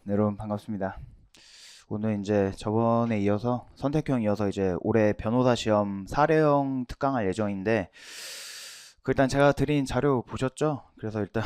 네, 여러분 반갑습니다. 오늘 이제 저번에 이어서 선택형 이어서 이제 올해 변호사 시험 사례형 특강할 예정인데 일단 제가 드린 자료 보셨죠? 그래서 일단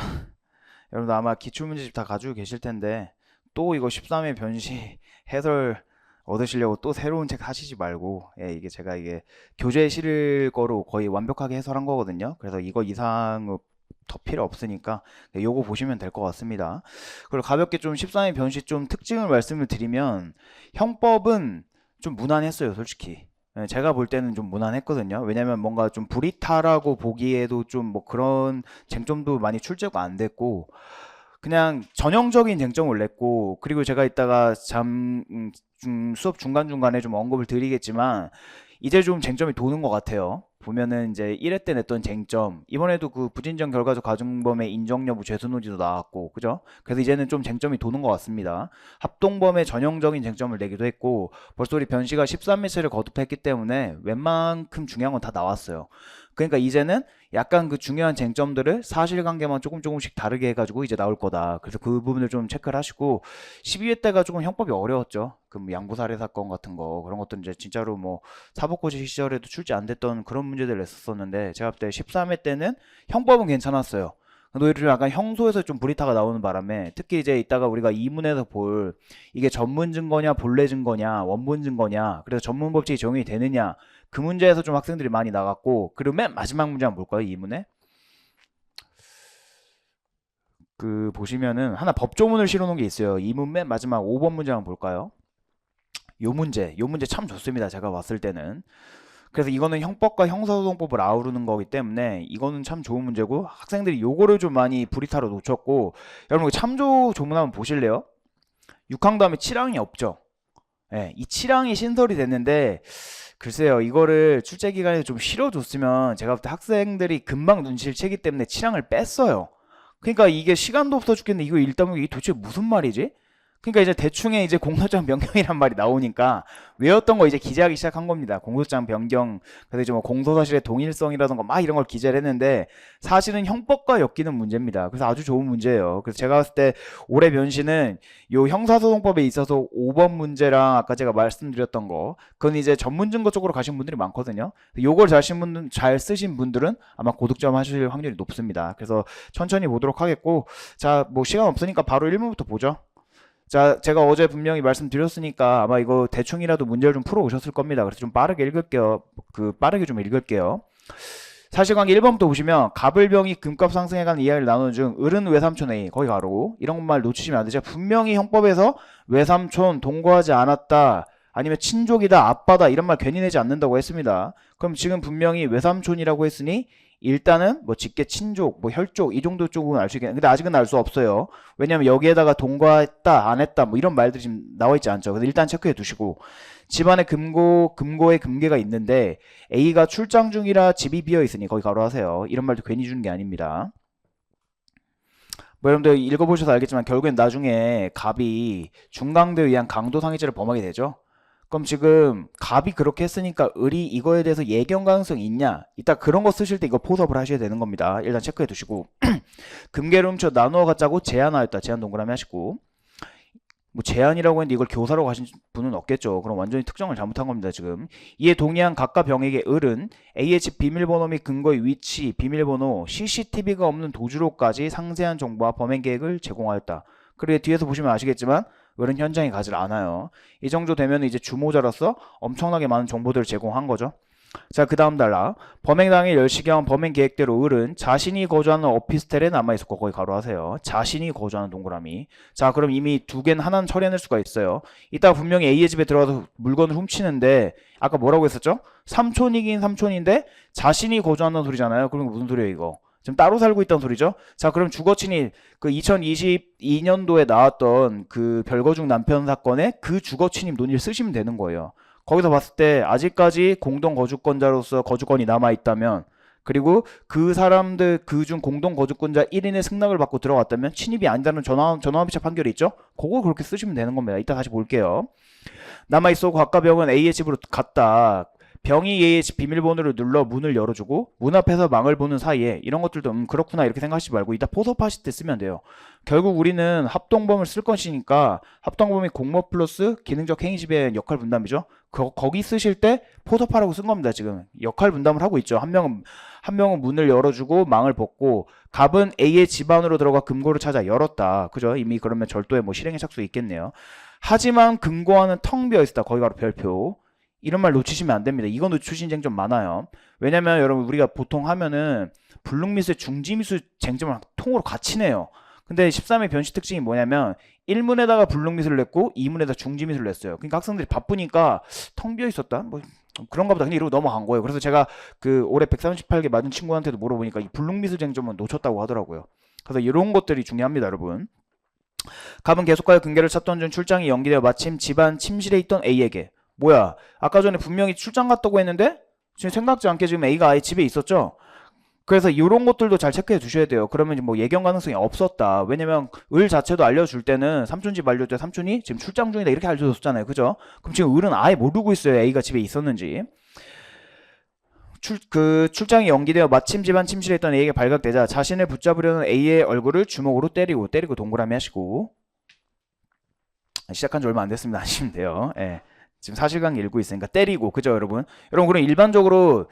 여러분들 아마 기출문제집 다 가지고 계실 텐데 또 이거 13회 변시 해설 얻으시려고 또 새로운 책 사시지 말고, 이게 제가 이게 교재에 실을 거로 거의 완벽하게 해설한 거거든요. 그래서 이거 이상 더 필요 없으니까 요거 보시면 될 것 같습니다. 그리고 가볍게 좀 13회 변시 좀 특징을 말씀을 드리면 형법은 좀 무난했어요, 솔직히. 제가 볼 때는 좀 무난했거든요. 왜냐면 뭔가 좀 불이타라고 보기에도 좀 뭐 그런 쟁점도 많이 출제가 안 됐고, 그냥 전형적인 쟁점을 냈고, 그리고 제가 이따가 수업 중간중간에 좀 언급을 드리겠지만 이제 좀 쟁점이 도는 것 같아요. 보면은 이제 1회 때 냈던 쟁점, 이번에도 그 부진정 결과적 가중범의 인정 여부 죄수 노지도 나왔고, 그죠? 그래서 이제는 좀 쟁점이 도는 것 같습니다. 합동범의 전형적인 쟁점을 내기도 했고, 벌써 우리 변씨가 13매체를 거듭했기 때문에 웬만큼 중요한 건 다 나왔어요. 그러니까 이제는 약간 그 중요한 쟁점들을 사실관계만 조금씩 다르게 해가지고 이제 나올 거다. 그래서 그 부분을 좀 체크를 하시고, 12회 때가 조금 형법이 어려웠죠. 그뭐 양부살해 사건 같은 거, 그런 것들은 이제 진짜로 뭐 사법고시 시절에도 출제 안 됐던 그런 문제들을 냈었었는데, 제가 볼 때 13회 때는 형법은 괜찮았어요. 근데 오히려 좀 약간 형소에서 좀 불이타가 나오는 바람에, 특히 이제 이따가 우리가 이문에서 볼 이게 전문 증거냐 본래 증거냐 원본 증거냐, 그래서 전문 법칙이 적용이 되느냐, 그 문제에서 좀 학생들이 많이 나갔고, 그리고 맨 마지막 문제 한번 볼까요? 이문에 그 보시면은 하나 법조문을 실어 놓은 게 있어요. 이문 맨 마지막 5번 문제 한번 볼까요? 요 문제 참 좋습니다, 제가 봤을 때는. 그래서 이거는 형법과 형사소송법을 아우르는 거기 때문에 이거는 참 좋은 문제고, 학생들이 요거를 좀 많이 불이타로 놓쳤고, 여러분 그 참조 조문 한번 보실래요? 6항 다음에 7항이 없죠. 이 7항이 신설이 됐는데, 글쎄요, 이거를 출제 기간에 좀 실어줬으면 제가 볼 때 학생들이 금방 눈치를 채기 때문에 7항을 뺐어요. 그러니까 이게 시간도 없어 죽겠는데 이거 읽다 보면 이게 도대체 무슨 말이지? 그러니까 이제 대충의 이제 공소장 변경이란 말이 나오니까 외웠던 거 이제 기재하기 시작한 겁니다. 공소장 변경, 그래서 이제 뭐 공소사실의 동일성이라던가 막 이런 걸 기재를 했는데, 사실은 형법과 엮이는 문제입니다. 그래서 아주 좋은 문제예요. 그래서 제가 봤을 때 올해 변시는 요 형사소송법에 있어서 5번 문제랑 아까 제가 말씀드렸던 거, 그건 이제 전문 증거 쪽으로 가신 분들이 많거든요. 요걸 잘 쓰신 분들은 아마 고득점 하실 확률이 높습니다. 그래서 천천히 보도록 하겠고, 자, 뭐 시간 없으니까 바로 1문부터 보죠. 자, 제가 어제 분명히 말씀드렸으니까 아마 이거 대충이라도 문제를 좀 풀어 오셨을 겁니다. 그래서 좀 빠르게 읽을게요. 빠르게 좀 읽을게요. 사실관계 1번부터 보시면, 갑을병이 금값 상승에 관한 이야기를 나누는 중 을은 외삼촌 A, 거기 가로, 이런 말 놓치시면 안 되죠. 분명히 형법에서 외삼촌 동거하지 않았다, 아니면 친족이다, 아빠다, 이런 말 괜히 내지 않는다고 했습니다. 그럼 지금 분명히 외삼촌이라고 했으니 일단은 뭐 직계 친족, 뭐 혈족, 이 정도 쪽은 알 수 있겠는데, 근데 아직은 알 수 없어요. 왜냐면 여기에다가 동거했다 안 했다 뭐 이런 말들이 지금 나와 있지 않죠. 근데 일단 체크해 두시고, 집안에 금고에 금괴가 있는데 A가 출장 중이라 집이 비어 있으니 거기 가로 하세요. 이런 말도 괜히 주는 게 아닙니다. 뭐 여러분들 읽어보셔서 알겠지만 결국엔 나중에 갑이 중강대에 의한 강도상해죄를 범하게 되죠. 그럼 지금 갑이 그렇게 했으니까 을이 이거에 대해서 예견 가능성이 있냐? 이따 그런 거 쓰실 때 이거 포섭을 하셔야 되는 겁니다. 일단 체크해 두시고, 금괴를 훔쳐 나누어 갖자고 제안하였다. 제안 동그라미 하시고, 뭐 제안이라고 했는데 이걸 교사로 가신 분은 없겠죠. 그럼 완전히 특정을 잘못한 겁니다, 지금. 이에 동의한 각각 병에게 을은 A의 집 비밀번호 및 근거의 위치, 비밀번호, CCTV가 없는 도주로까지 상세한 정보와 범행 계획을 제공하였다. 그리고 뒤에서 보시면 아시겠지만 을은 현장에 가지 않아요. 이 정도 되면 이제 주모자로서 엄청나게 많은 정보들을 제공한 거죠. 자, 그 다음 달라. 범행 당일 10시경 범행 계획대로 을은 자신이 거주하는 오피스텔에 남아있었고, 거기 가로 하세요. 자신이 거주하는 동그라미. 자, 그럼 이미 두 개는 하나는 처리해낼 수가 있어요. 이따 분명히 A의 집에 들어가서 물건을 훔치는데, 아까 뭐라고 했었죠? 삼촌이긴 삼촌인데 자신이 거주한다는 소리잖아요. 그럼 무슨 소리예요, 이거? 지금 따로 살고 있다는 소리죠? 자, 그럼 주거친이 그 2022년도에 나왔던 그 별거중 남편 사건에 그 주거침입 논의를 쓰시면 되는 거예요. 거기서 봤을 때 아직까지 공동 거주권자로서 거주권이 남아 있다면, 그리고 그 사람들 그 중 공동 거주권자 1인의 승낙을 받고 들어갔다면 침입이 아니다는 전화합의체 판결이 있죠? 그거 그렇게 쓰시면 되는 겁니다. 이따 다시 볼게요. 남아있었고 각각 병은 A의 집으로 갔다. 병이 얘의 비밀번호를 눌러 문을 열어주고 문 앞에서 망을 보는 사이에 이런 것들도 그렇구나 이렇게 생각하지 말고 이따 포섭하실 때 쓰면 돼요. 결국 우리는 합동범을 쓸 것이니까 합동범이 공모 플러스 기능적 행위 지배의 역할 분담이죠. 거기 쓰실 때 포섭하라고 쓴 겁니다. 지금 역할 분담을 하고 있죠. 한 명은 문을 열어주고 망을 벗고 갑은 A의 집 안으로 들어가 금고를 찾아 열었다. 그죠? 이미 그러면 절도에 뭐 실행에 착수 있겠네요. 하지만 금고안은 텅 비어 있었다. 거기 바로 별표. 이런 말 놓치시면 안 됩니다. 이건 출신 쟁점 많아요. 왜냐면 여러분 우리가 보통 하면은 불능미수, 중지미수 쟁점을 통으로 같이 내요. 근데 13의 변시 특징이 뭐냐면 1문에다가 불능미수를 냈고 2문에다 중지미수를 냈어요. 그러니까 학생들이 바쁘니까 텅 비어 있었다. 뭐 그런가 보다. 그냥 이러고 넘어간 거예요. 그래서 제가 그 올해 138개 맞은 친구한테도 물어보니까 이 불능미수 쟁점은 놓쳤다고 하더라고요. 그래서 이런 것들이 중요합니다, 여러분. 갑은 계속하여 근계를 찾던 중 출장이 연기되어 마침 집안 침실에 있던 A에게 뭐야? 아까 전에 분명히 출장 갔다고 했는데 지금 생각지 않게 지금 A가 아예 집에 있었죠? 그래서 이런 것들도 잘 체크해 두셔야 돼요. 그러면 뭐 예견 가능성이 없었다. 왜냐면 을 자체도 알려줄 때는 삼촌 집 알려줄 때 삼촌이 지금 출장 중이다 이렇게 알려줬잖아요. 그죠? 그럼 지금 을은 아예 모르고 있어요. A가 집에 있었는지. 출장이 연기되어 마침 집안 침실에 있던 A에게 발각되자 자신을 붙잡으려는 A의 얼굴을 주먹으로 때리고 동그라미 하시고 시작한 지 얼마 안 됐습니다. 하시면 돼요. 예. 지금 사실관계 읽고 있으니까 때리고 그죠 여러분? 여러분 그럼 일반적으로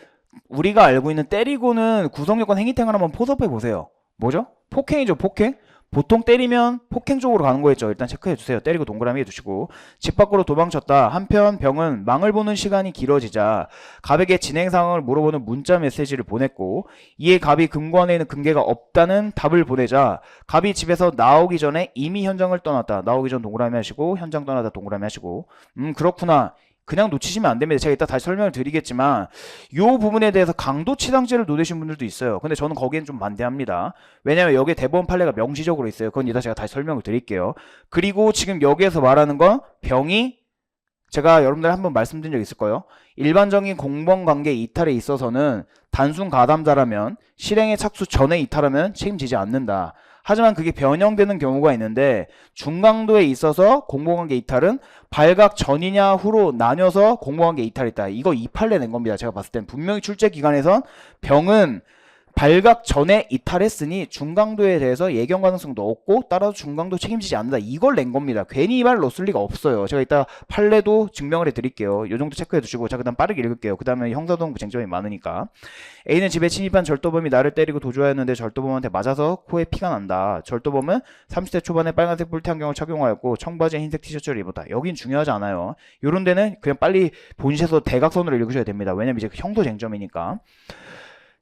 우리가 알고 있는 때리고는 구성요건 행위탱을 한번 포섭해 보세요. 뭐죠? 폭행이죠, 폭행. 보통 때리면 폭행 쪽으로 가는 거였죠. 일단 체크해 주세요. 때리고 동그라미 해두시고. 집 밖으로 도망쳤다. 한편 병은 망을 보는 시간이 길어지자 갑에게 진행 상황을 물어보는 문자 메시지를 보냈고 이에 갑이 금고 안에 있는 금괴가 없다는 답을 보내자 갑이 집에서 나오기 전에 이미 현장을 떠났다. 나오기 전 동그라미 하시고 현장 떠나다 동그라미 하시고 그렇구나. 그냥 놓치시면 안 됩니다. 제가 이따 다시 설명을 드리겠지만 이 부분에 대해서 강도치상죄를 노리신 분들도 있어요. 근데 저는 거기엔 좀 반대합니다. 왜냐면 여기에 대법원 판례가 명시적으로 있어요. 그건 이따 제가 다시 설명을 드릴게요. 그리고 지금 여기에서 말하는 건 병이 제가 여러분들 한번 말씀드린 적 있을 거예요. 일반적인 공범관계 이탈에 있어서는 단순 가담자라면 실행의 착수 전에 이탈하면 책임지지 않는다. 하지만 그게 변형되는 경우가 있는데 중강도에 있어서 공범관계 이탈은 발각 전이냐 후로 나뉘어서 공범관계 이탈이 있다. 이거 이 판례 낸 겁니다. 제가 봤을 땐 분명히 출제기관에선 병은 발각 전에 이탈했으니 중강도에 대해서 예견 가능성도 없고 따라서 중강도 책임지지 않는다. 이걸 낸 겁니다. 괜히 이 말을 넣었을 리가 없어요. 제가 이따 판례도 증명을 해드릴게요. 이 정도 체크해 두시고 자 그다음 빠르게 읽을게요. 그 다음에 형사동 쟁점이 많으니까 A는 집에 침입한 절도범이 나를 때리고 도주하였는데 절도범한테 맞아서 코에 피가 난다. 절도범은 30대 초반에 빨간색 뿔테 안경을 착용하였고 청바지에 흰색 티셔츠를 입었다. 여긴 중요하지 않아요. 요런 데는 그냥 빨리 본시에서 대각선으로 읽으셔야 됩니다. 왜냐면 이제 형도 쟁점이니까.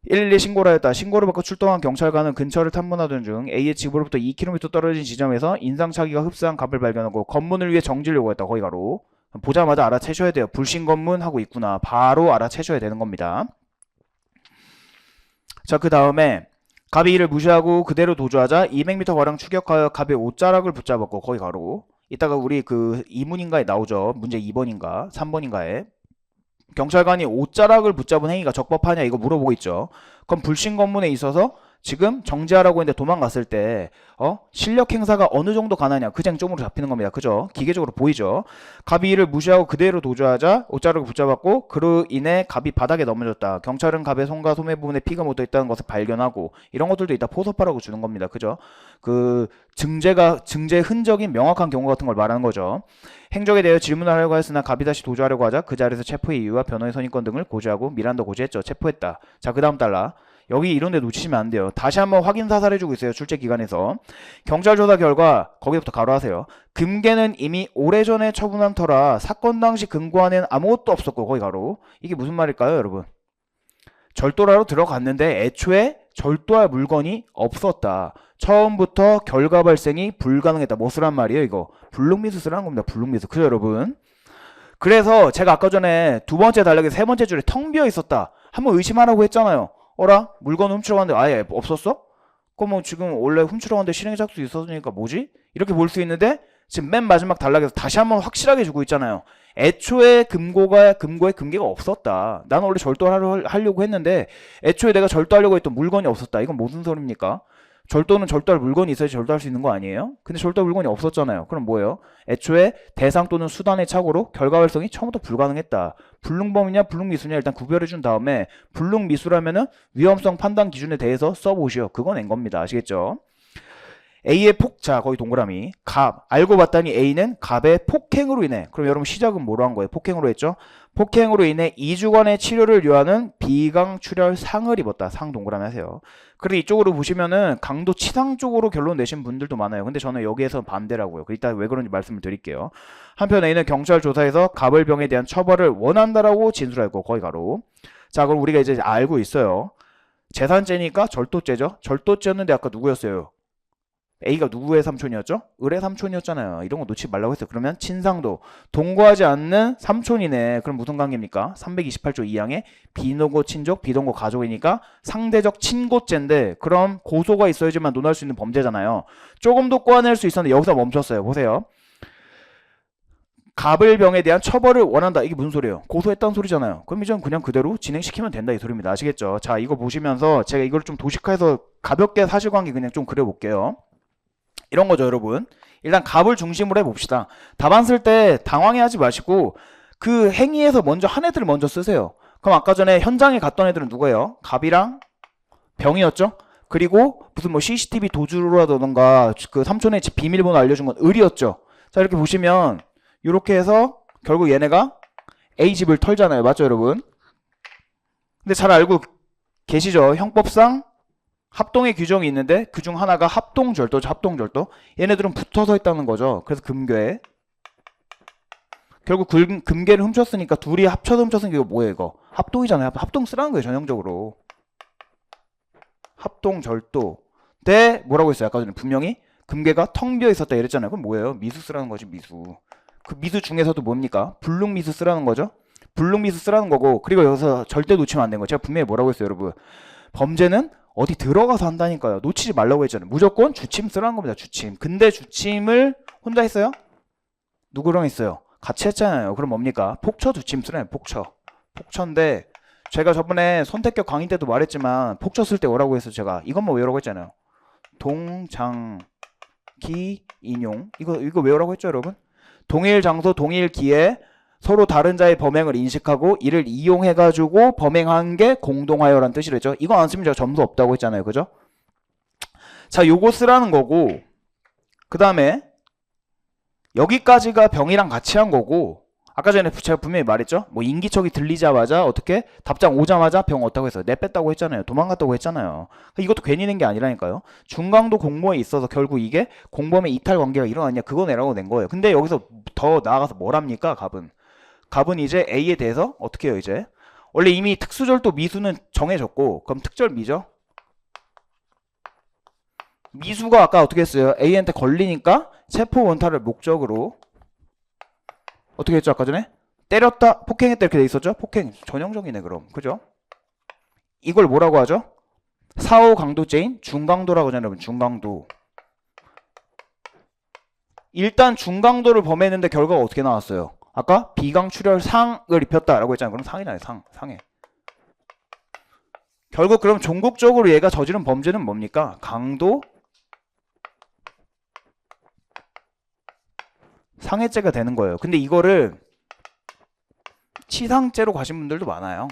112 신고를 하였다. 신고를 받고 출동한 경찰관은 근처를 탐문하던 중 A의 집으로부터 2km 떨어진 지점에서 인상착의가 흡사한 갑을 발견하고 검문을 위해 정지를 요구했다. 거기 가로. 보자마자 알아채셔야 돼요. 불신 검문 하고 있구나. 바로 알아채셔야 되는 겁니다. 자, 그 다음에 갑이 이를 무시하고 그대로 도주하자 200m가량 추격하여 갑의 옷자락을 붙잡았고 거기 가로. 이따가 우리 그 이문인가에 나오죠. 문제 2번인가 3번인가에. 경찰관이 옷자락을 붙잡은 행위가 적법하냐 이거 물어보고 있죠. 그럼 불신 검문에 있어서 지금 정지하라고 했는데 도망갔을 때 실력 행사가 어느 정도 가느냐 그 쟁점으로 잡히는 겁니다. 그죠? 기계적으로 보이죠? 갑이 이를 무시하고 그대로 도주하자 옷자락을 붙잡았고 그로 인해 갑이 바닥에 넘어졌다. 경찰은 갑의 손과 소매 부분에 피가 묻어 있다는 것을 발견하고 이런 것들도 이따 포섭하라고 주는 겁니다. 그죠? 그 증제 흔적이 명확한 경우 같은 걸 말하는 거죠. 행적에 대해 질문을 하려고 했으나 갑이 다시 도주하려고 하자 그 자리에서 체포의 이유와 변호의 선임권 등을 고지하고 미란도 고지했죠. 체포했다. 자, 그 다음 달라. 여기 이런데 놓치시면 안 돼요. 다시 한번 확인 사살해주고 있어요. 출제기관에서. 경찰 조사 결과 거기부터 가로하세요. 금괴는 이미 오래전에 처분한 터라 사건 당시 금고안에는 아무것도 없었고 거기 가로. 이게 무슨 말일까요 여러분? 절도라로 들어갔는데 애초에 절도할 물건이 없었다. 처음부터 결과 발생이 불가능했다. 뭐 쓰란 말이에요 이거? 불능미수 쓰라는 겁니다. 불능미수. 그죠 여러분? 그래서 제가 아까 전에 두 번째 단락에 세 번째 줄에 텅 비어 있었다. 한번 의심하라고 했잖아요. 어라? 물건 훔치러 갔는데 아예 없었어? 그럼 뭐 지금 원래 훔치러 갔는데 실행의 착수 있었으니까 뭐지? 이렇게 볼 수 있는데 지금 맨 마지막 단락에서 다시 한번 확실하게 주고 있잖아요. 애초에 금고에 금괴가 없었다. 나는 원래 절도를 하려고 했는데 애초에 내가 절도하려고 했던 물건이 없었다. 이건 무슨 소리입니까? 절도는 절도할 물건이 있어야지 절도할 수 있는 거 아니에요? 근데 절도할 물건이 없었잖아요. 그럼 뭐예요? 애초에 대상 또는 수단의 착오로 결과 활성이 처음부터 불가능했다. 불능범이냐 불능미수냐 일단 구별해 준 다음에 불능미수라면은 위험성 판단 기준에 대해서 써보시오. 그건 낸 겁니다. 아시겠죠? A의 자 거기 동그라미 갑 알고 봤더니 A는 갑의 폭행으로 인해 그럼 여러분 시작은 뭐로 한 거예요? 폭행으로 했죠? 폭행으로 인해 2주간의 치료를 요하는 비강출혈 상을 입었다. 상 동그라미 하세요. 그리고 이쪽으로 보시면은 강도 치상 쪽으로 결론 내신 분들도 많아요. 근데 저는 여기에서 반대라고요. 이따 왜 그런지 말씀을 드릴게요. 한편 A는 경찰 조사에서 갑을병에 대한 처벌을 원한다라고 진술하고 거기 가로. 자 그럼 우리가 이제 알고 있어요. 재산죄니까 절도죄죠. 절도죄였는데 아까 누구였어요? A가 누구의 삼촌이었죠? 을의 삼촌이었잖아요. 이런 거 놓치지 말라고 했어요. 그러면 친상도 동거하지 않는 삼촌이네. 그럼 무슨 관계입니까? 328조 2항에 비노고 친족, 비동거 가족이니까 상대적 친고죄인데 그럼 고소가 있어야지만 논할 수 있는 범죄잖아요. 조금 더 꼬아낼 수 있었는데 여기서 멈췄어요. 보세요. 갑을병에 대한 처벌을 원한다. 이게 무슨 소리예요? 고소했다는 소리잖아요. 그럼 이제 그냥 그대로 진행시키면 된다 이 소리입니다. 아시겠죠? 자 이거 보시면서 제가 이걸 좀 도식화해서 가볍게 사실관계 그냥 좀 그려볼게요. 이런 거죠 여러분. 일단 갑을 중심으로 해봅시다. 답안 쓸 때 당황해하지 마시고 그 행위에서 먼저 한 애들을 먼저 쓰세요. 그럼 아까 전에 현장에 갔던 애들은 누구예요? 갑이랑 병이었죠? 그리고 무슨 뭐 CCTV 도주라던가 그 삼촌의 집 비밀번호 알려준 건 을이었죠. 자 이렇게 보시면 이렇게 해서 결국 얘네가 A 집을 털잖아요. 맞죠 여러분? 근데 잘 알고 계시죠? 형법상 합동의 규정이 있는데 그 중 하나가 합동절도죠. 합동절도. 얘네들은 붙어서 있다는 거죠. 그래서 금괴. 결국 금괴를 훔쳤으니까 둘이 합쳐서 훔쳤으니까 이거 뭐예요 이거? 합동이잖아요. 합동 쓰라는 거예요 전형적으로. 합동절도. 때 뭐라고 했어요? 아까 전에 분명히 금괴가 텅 비어 있었다 이랬잖아요. 그럼 뭐예요? 미수 쓰라는 거지 미수. 그 미수 중에서도 뭡니까? 불능미수 쓰라는 거죠. 불능미수 쓰라는 거고 그리고 여기서 절대 놓치면 안 되는 거. 제가 분명히 뭐라고 했어요 여러분? 범죄는 어디 들어가서 한다니까요. 놓치지 말라고 했잖아요. 무조건 주침 쓰라는 겁니다. 주침. 근데 주침을 혼자 했어요? 누구랑 했어요? 같이 했잖아요. 그럼 뭡니까? 폭처 주침 쓰라요. 폭처. 폭처인데 제가 저번에 선택격 강의 때도 말했지만 폭처 쓸 때 뭐라고 했어요? 제가 이것만 외우라고 했잖아요. 동장기 인용. 이거 외우라고 했죠 여러분? 동일 장소 동일 기에 서로 다른 자의 범행을 인식하고 이를 이용해가지고 범행한 게 공동하여라는 뜻이랬죠. 이거 안 쓰면 제가 점수 없다고 했잖아요. 그죠? 자, 요거 쓰라는 거고 그 다음에 여기까지가 병이랑 같이 한 거고 아까 전에 제가 분명히 말했죠. 뭐 인기척이 들리자마자 어떻게 답장 오자마자 병 어떻다고 했어요. 내뺐다고 했잖아요. 도망갔다고 했잖아요. 이것도 괜히 낸 게 아니라니까요. 중강도 공모에 있어서 결국 이게 공범의 이탈 관계가 일어났냐 그거 내라고 낸 거예요. 근데 여기서 더 나아가서 뭐랍니까 갑은? 갑은 이제 A에 대해서 어떻게 해요 이제? 원래 이미 특수절도 미수는 정해졌고 그럼 특절미죠? 미수가 아까 어떻게 했어요? A한테 걸리니까 체포 원탈을 목적으로 어떻게 했죠 아까 전에? 때렸다 폭행했다 이렇게 돼 있었죠? 폭행 전형적이네 그럼 그죠? 이걸 뭐라고 하죠? 4, 5 강도죄인 중강도라고 하잖아요 여러분. 중강도. 일단 중강도를 범했는데 결과가 어떻게 나왔어요? 아까 비강출혈 상을 입혔다라고 했잖아요. 그럼 상이잖아요. 상해. 결국 그럼 종국적으로 얘가 저지른 범죄는 뭡니까? 강도 상해죄가 되는 거예요. 근데 이거를 치상죄로 가신 분들도 많아요.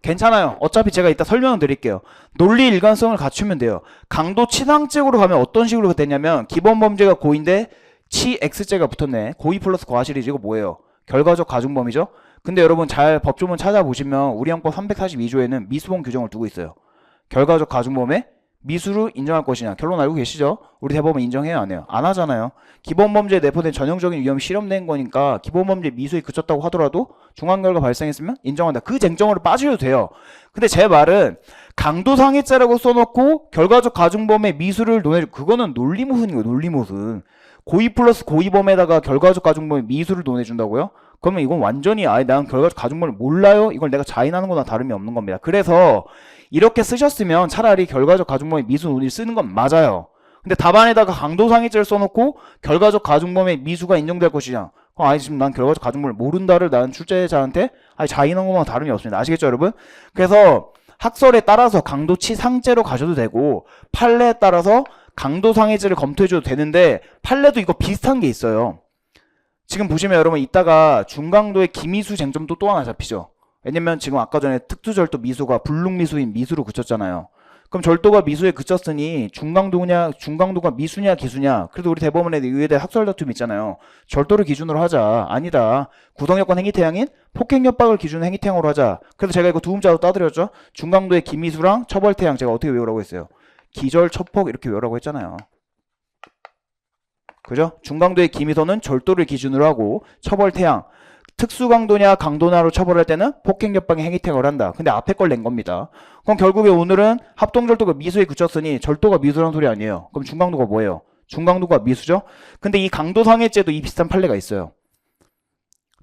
괜찮아요. 어차피 제가 이따 설명을 드릴게요. 논리 일관성을 갖추면 돼요. 강도 치상죄로 가면 어떤 식으로 되냐면 기본 범죄가 고인데 치 X죄가 붙었네. 고의 플러스 과실이지. 이거 뭐예요? 결과적 가중범이죠. 근데 여러분 잘 법조문 찾아보시면 우리 형법 342조에는 미수범 규정을 두고 있어요. 결과적 가중범에 미수를 인정할 것이냐. 결론 알고 계시죠? 우리 대법원 인정해요 안 해요? 안 하잖아요. 기본범죄에 내포된 전형적인 위험이 실험된 거니까 기본범죄 미수에 그쳤다고 하더라도 중앙결과 발생했으면 인정한다. 그 쟁점으로 빠져도 돼요. 근데 제 말은 강도상해죄라고 써놓고 결과적 가중범의 미수를 논해주고 그거는 논리모순이에요. 논리모순. 고의 플러스 고의범에다가 결과적 가중범의 미수를 논해준다고요? 그러면 이건 완전히 아예 난 결과적 가중범을 몰라요? 이걸 내가 자인하는 거나 다름이 없는 겁니다. 그래서 이렇게 쓰셨으면 차라리 결과적 가중범의 미수 논의를 쓰는 건 맞아요. 근데 답안에다가 강도상해죄를 써놓고 결과적 가중범의 미수가 인정될 것이냐. 그럼 아니 지금 난 결과적 가중범을 모른다를 나는 출제자한테 아니 자인한 것만 다름이 없습니다. 아시겠죠 여러분? 그래서 학설에 따라서 강도치 상제로 가셔도 되고 판례에 따라서 강도 상해제를 검토해줘도 되는데 판례도 이거 비슷한 게 있어요. 지금 보시면 여러분 이따가 중강도의 기미수 쟁점도 또 하나 잡히죠. 왜냐면 지금 아까 전에 특수절도 미수가 불능미수인 미수로 그쳤잖아요. 그럼 절도가 미수에 그쳤으니 중강도가 미수냐 기수냐. 그래도 우리 대법원에 의뢰대 학설 다툼 있잖아요. 절도를 기준으로 하자. 아니다. 구성여건 행위태양인 폭행협박을 기준 행위태양으로 하자. 그래서 제가 이거 두 음자로 따드렸죠. 중강도의 기미수랑 처벌태양 제가 어떻게 외우라고 했어요. 기절, 처폭 이렇게 외우라고 했잖아요. 그죠? 중강도의 기미서는 절도를 기준으로 하고 처벌태양 특수강도냐 강도냐로 처벌할 때는 폭행협박의 행위태양을 한다. 근데 앞에 걸 낸 겁니다. 그럼 결국에 오늘은 합동절도가 미수에 그쳤으니 절도가 미수란 소리 아니에요. 그럼 중강도가 뭐예요? 중강도가 미수죠? 근데 이 강도상해죄도 이 비슷한 판례가 있어요.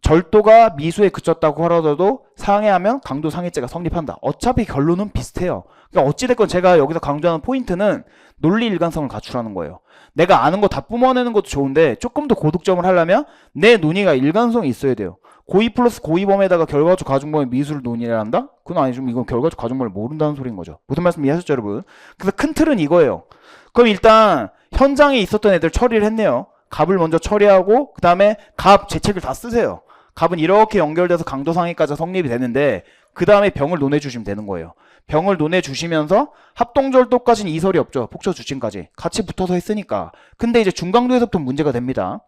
절도가 미수에 그쳤다고 하더라도 상해하면 강도상해죄가 성립한다. 어차피 결론은 비슷해요. 그러니까 어찌됐건 제가 여기서 강조하는 포인트는 논리 일관성을 갖추라는 거예요. 내가 아는 거 다 뿜어내는 것도 좋은데 조금 더 고득점을 하려면 내 논의가 일관성이 있어야 돼요. 고의 플러스 고의범에다가 결과적 가중범의 미수를 논의를 한다? 그건 아니죠. 이건 결과적 가중범을 모른다는 소리인 거죠. 무슨 말씀 이해하셨죠 여러분? 그래서 큰 틀은 이거예요. 그럼 일단 현장에 있었던 애들 처리를 했네요. 갑을 먼저 처리하고 그 다음에 갑 제책을 다 쓰세요. 갑은 이렇게 연결돼서 강도상해까지 성립이 되는데 그 다음에 병을 논해주시면 되는 거예요. 병을 논해주시면서 합동절도까지는 이설이 없죠. 폭처주침까지 같이 붙어서 했으니까. 근데 이제 중강도에서부터 문제가 됩니다.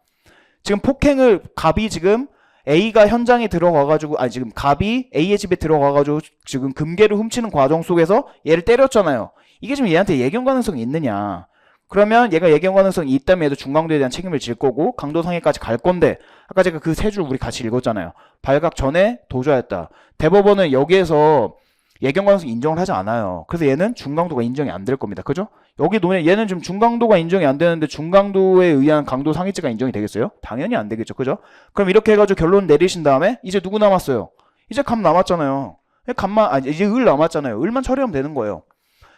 지금 폭행을 갑이 지금 A가 현장에 들어가가지고 지금 갑이 A의 집에 들어가가지고 지금 금괴를 훔치는 과정 속에서 얘를 때렸잖아요. 이게 지금 얘한테 예견 가능성이 있느냐. 그러면 얘가 예견 가능성이 있다면 얘도 중강도에 대한 책임을 질 거고 강도상해까지 갈 건데 아까 제가 그 세 줄 우리 같이 읽었잖아요. 발각 전에 도주하였다. 대법원은 여기에서 예견 가능성 인정을 하지 않아요. 그래서 얘는 중강도가 인정이 안 될 겁니다. 그죠? 여기 얘는 지금 중강도가 인정이 안 되는데 중강도에 의한 강도 상해죄가 인정이 되겠어요? 당연히 안 되겠죠. 그죠? 그럼 이렇게 해가지고 결론 내리신 다음에 이제 누구 남았어요? 이제 갑 남았잖아요. 이제 을 남았잖아요. 을만 처리하면 되는 거예요.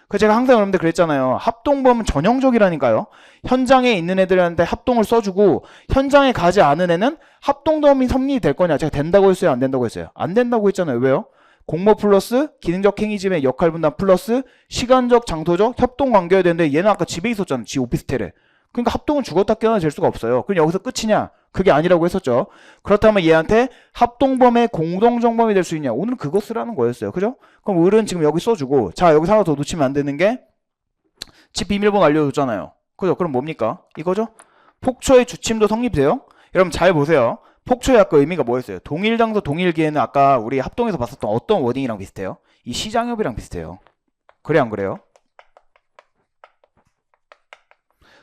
그래서 제가 항상 여러분들 그랬잖아요. 합동범은 전형적이라니까요. 현장에 있는 애들한테 합동을 써주고 현장에 가지 않은 애는 합동범이 성립이 될 거냐. 제가 된다고 했어요? 안 된다고 했어요? 안 된다고 했잖아요. 왜요? 공모 플러스 기능적 행위짐의 역할 분담 플러스 시간적 장소적 협동 관계여야 되는데 얘는 아까 집에 있었잖아. 지 오피스텔에. 그러니까 합동은 죽었다 깨어나 될 수가 없어요. 그럼 여기서 끝이냐? 그게 아니라고 했었죠. 그렇다면 얘한테 합동범의 공동정범이 될 수 있냐? 오늘은 그거 쓰라는 거였어요. 그죠? 그럼 을은 지금 여기 써주고 자 여기서 하나 더 놓치면 안 되는 게 집 비밀번호 알려줬잖아요. 그죠? 그럼 뭡니까? 이거죠? 폭처의 주침도 성립돼요. 여러분 잘 보세요. 폭처의 아까 의미가 뭐였어요? 동일 장소 동일 기회는 아까 우리 합동에서 봤었던 어떤 워딩이랑 비슷해요? 이 시장협이랑 비슷해요. 그래 안 그래요?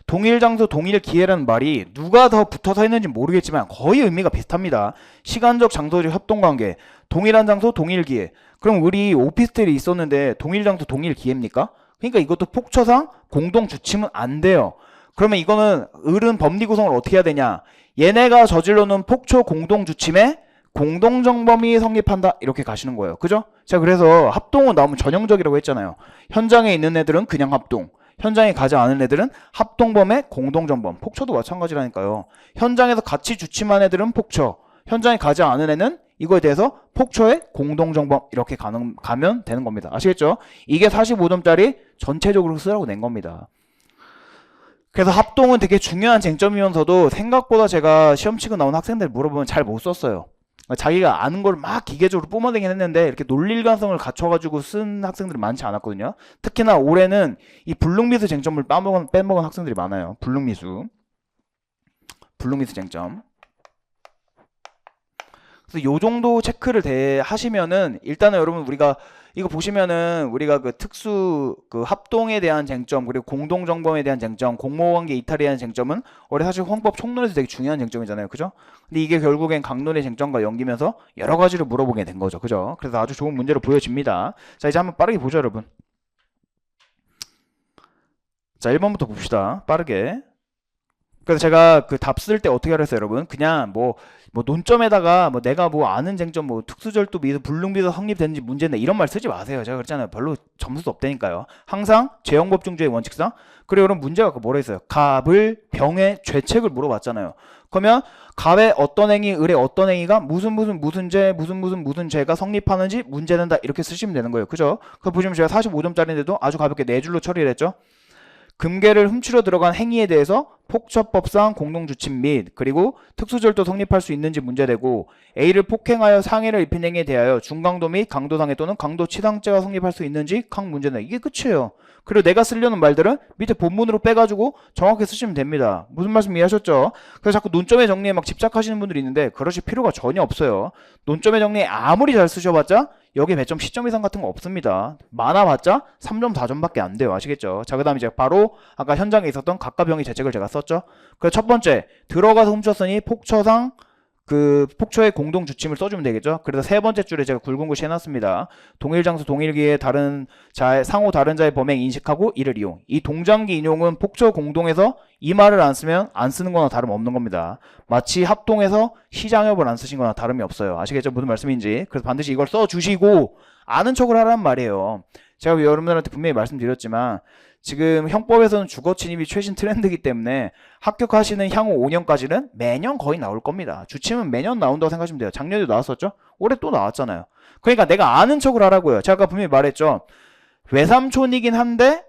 동일 장소 동일 기회라는 말이 누가 더 붙어서 했는지 모르겠지만 거의 의미가 비슷합니다. 시간적 장소적 협동관계 동일한 장소 동일 기회. 그럼 우리 오피스텔이 있었는데 동일 장소 동일 기회입니까? 그러니까 이것도 폭처상 공동 주침은 안 돼요. 그러면 이거는 을은 법리 구성을 어떻게 해야 되냐? 얘네가 저질러놓은 폭처 공동 주침에 공동정범이 성립한다 이렇게 가시는 거예요. 그죠? 자 그래서 합동은 나오면 전형적이라고 했잖아요. 현장에 있는 애들은 그냥 합동. 현장에 가지 않은 애들은 합동범의 공동정범. 폭처도 마찬가지라니까요. 현장에서 같이 주침한 애들은 폭처. 현장에 가지 않은 애는 이거에 대해서 폭처의 공동정범 이렇게 가면 되는 겁니다. 아시겠죠? 이게 45점짜리 전체적으로 쓰라고 낸 겁니다. 그래서 합동은 되게 중요한 쟁점이면서도 생각보다 제가 시험 치고 나온 학생들 물어보면 잘 못 썼어요. 자기가 아는 걸 막 기계적으로 뿜어내긴 했는데 이렇게 논리일관성을 갖춰가지고 쓴 학생들이 많지 않았거든요. 특히나 올해는 이 불능미수 쟁점을 빼먹은 학생들이 많아요. 불능미수 쟁점. 그래서 요 정도 체크를 하시면은 일단은 여러분 우리가 이거 보시면은 우리가 그 특수 그 합동에 대한 쟁점 그리고 공동정범에 대한 쟁점 공모관계 이탈에 대한 쟁점은 원래 사실 헌법 총론에서 되게 중요한 쟁점이잖아요. 그죠? 근데 이게 결국엔 강론의 쟁점과 엮이면서 여러 가지를 물어보게 된 거죠. 그죠? 그래서 아주 좋은 문제로 보여집니다. 자 이제 한번 빠르게 보죠 여러분. 자 1번부터 봅시다. 빠르게. 그래서 제가 그 답 쓸 때 어떻게 하랬어요 여러분? 그냥 뭐 논점에다가 내가 아는 쟁점 특수절도 미수 불능비수 성립되는지 문제인데 이런 말 쓰지 마세요. 제가 그랬잖아요. 별로 점수도 없다니까요. 항상 재형법중주의 원칙상. 그리고 여러분 문제가 뭐라 했어요? 갑을 병의 죄책을 물어봤잖아요. 그러면 갑의 어떤 행위, 을의 어떤 행위가 무슨 죄, 무슨 죄가 성립하는지 문제된다. 이렇게 쓰시면 되는 거예요. 그죠? 그거 보시면 제가 45점짜리인데도 아주 가볍게 네 줄로 처리를 했죠. 금괴를 훔치러 들어간 행위에 대해서 폭처법상 공동주침 및 그리고 특수절도 성립할 수 있는지 문제되고 A를 폭행하여 상해를 입힌 행위에 대하여 중강도 및 강도상해 또는 강도치상죄가 성립할 수 있는지 각 문제다. 이게 끝이에요. 그리고 내가 쓰려는 말들은 밑에 본문으로 빼가지고 정확히 쓰시면 됩니다. 무슨 말씀 이해하셨죠? 그래서 자꾸 논점의 정리에 막 집착하시는 분들이 있는데 그러실 필요가 전혀 없어요. 논점의 정리에 아무리 잘 쓰셔봤자 여기 배점 시점 이상 같은 거 없습니다. 많아봤자 3점 4점밖에 안 돼요. 아시겠죠? 자, 그 다음에 이제 바로 아까 현장에 있었던 각과 병의 죄책을 제가 썼죠. 그래서 첫 번째, 들어가서 훔쳤으니 폭처상 그 폭처의 공동 주침을 써주면 되겠죠. 그래서 세 번째 줄에 제가 굵은 글씨 해놨습니다. 동일 장소 동일 기에 다른 자의 상호 다른 자의 범행 인식하고 이를 이용. 이 동장기 인용은 폭처 공동에서 이 말을 안 쓰면 안 쓰는 거나 다름없는 겁니다. 마치 합동에서 시장협을 안 쓰신 거나 다름이 없어요. 아시겠죠? 무슨 말씀인지. 그래서 반드시 이걸 써주시고 아는 척을 하란 말이에요. 제가 여러분들한테 분명히 말씀드렸지만 지금 형법에서는 주거 침입이 최신 트렌드이기 때문에 합격하시는 향후 5년까지는 매년 거의 나올 겁니다. 주침은 매년 나온다고 생각하시면 돼요. 작년에도 나왔었죠? 올해 또 나왔잖아요. 그러니까 내가 아는 척을 하라고요. 제가 아까 분명히 말했죠. 외삼촌이긴 한데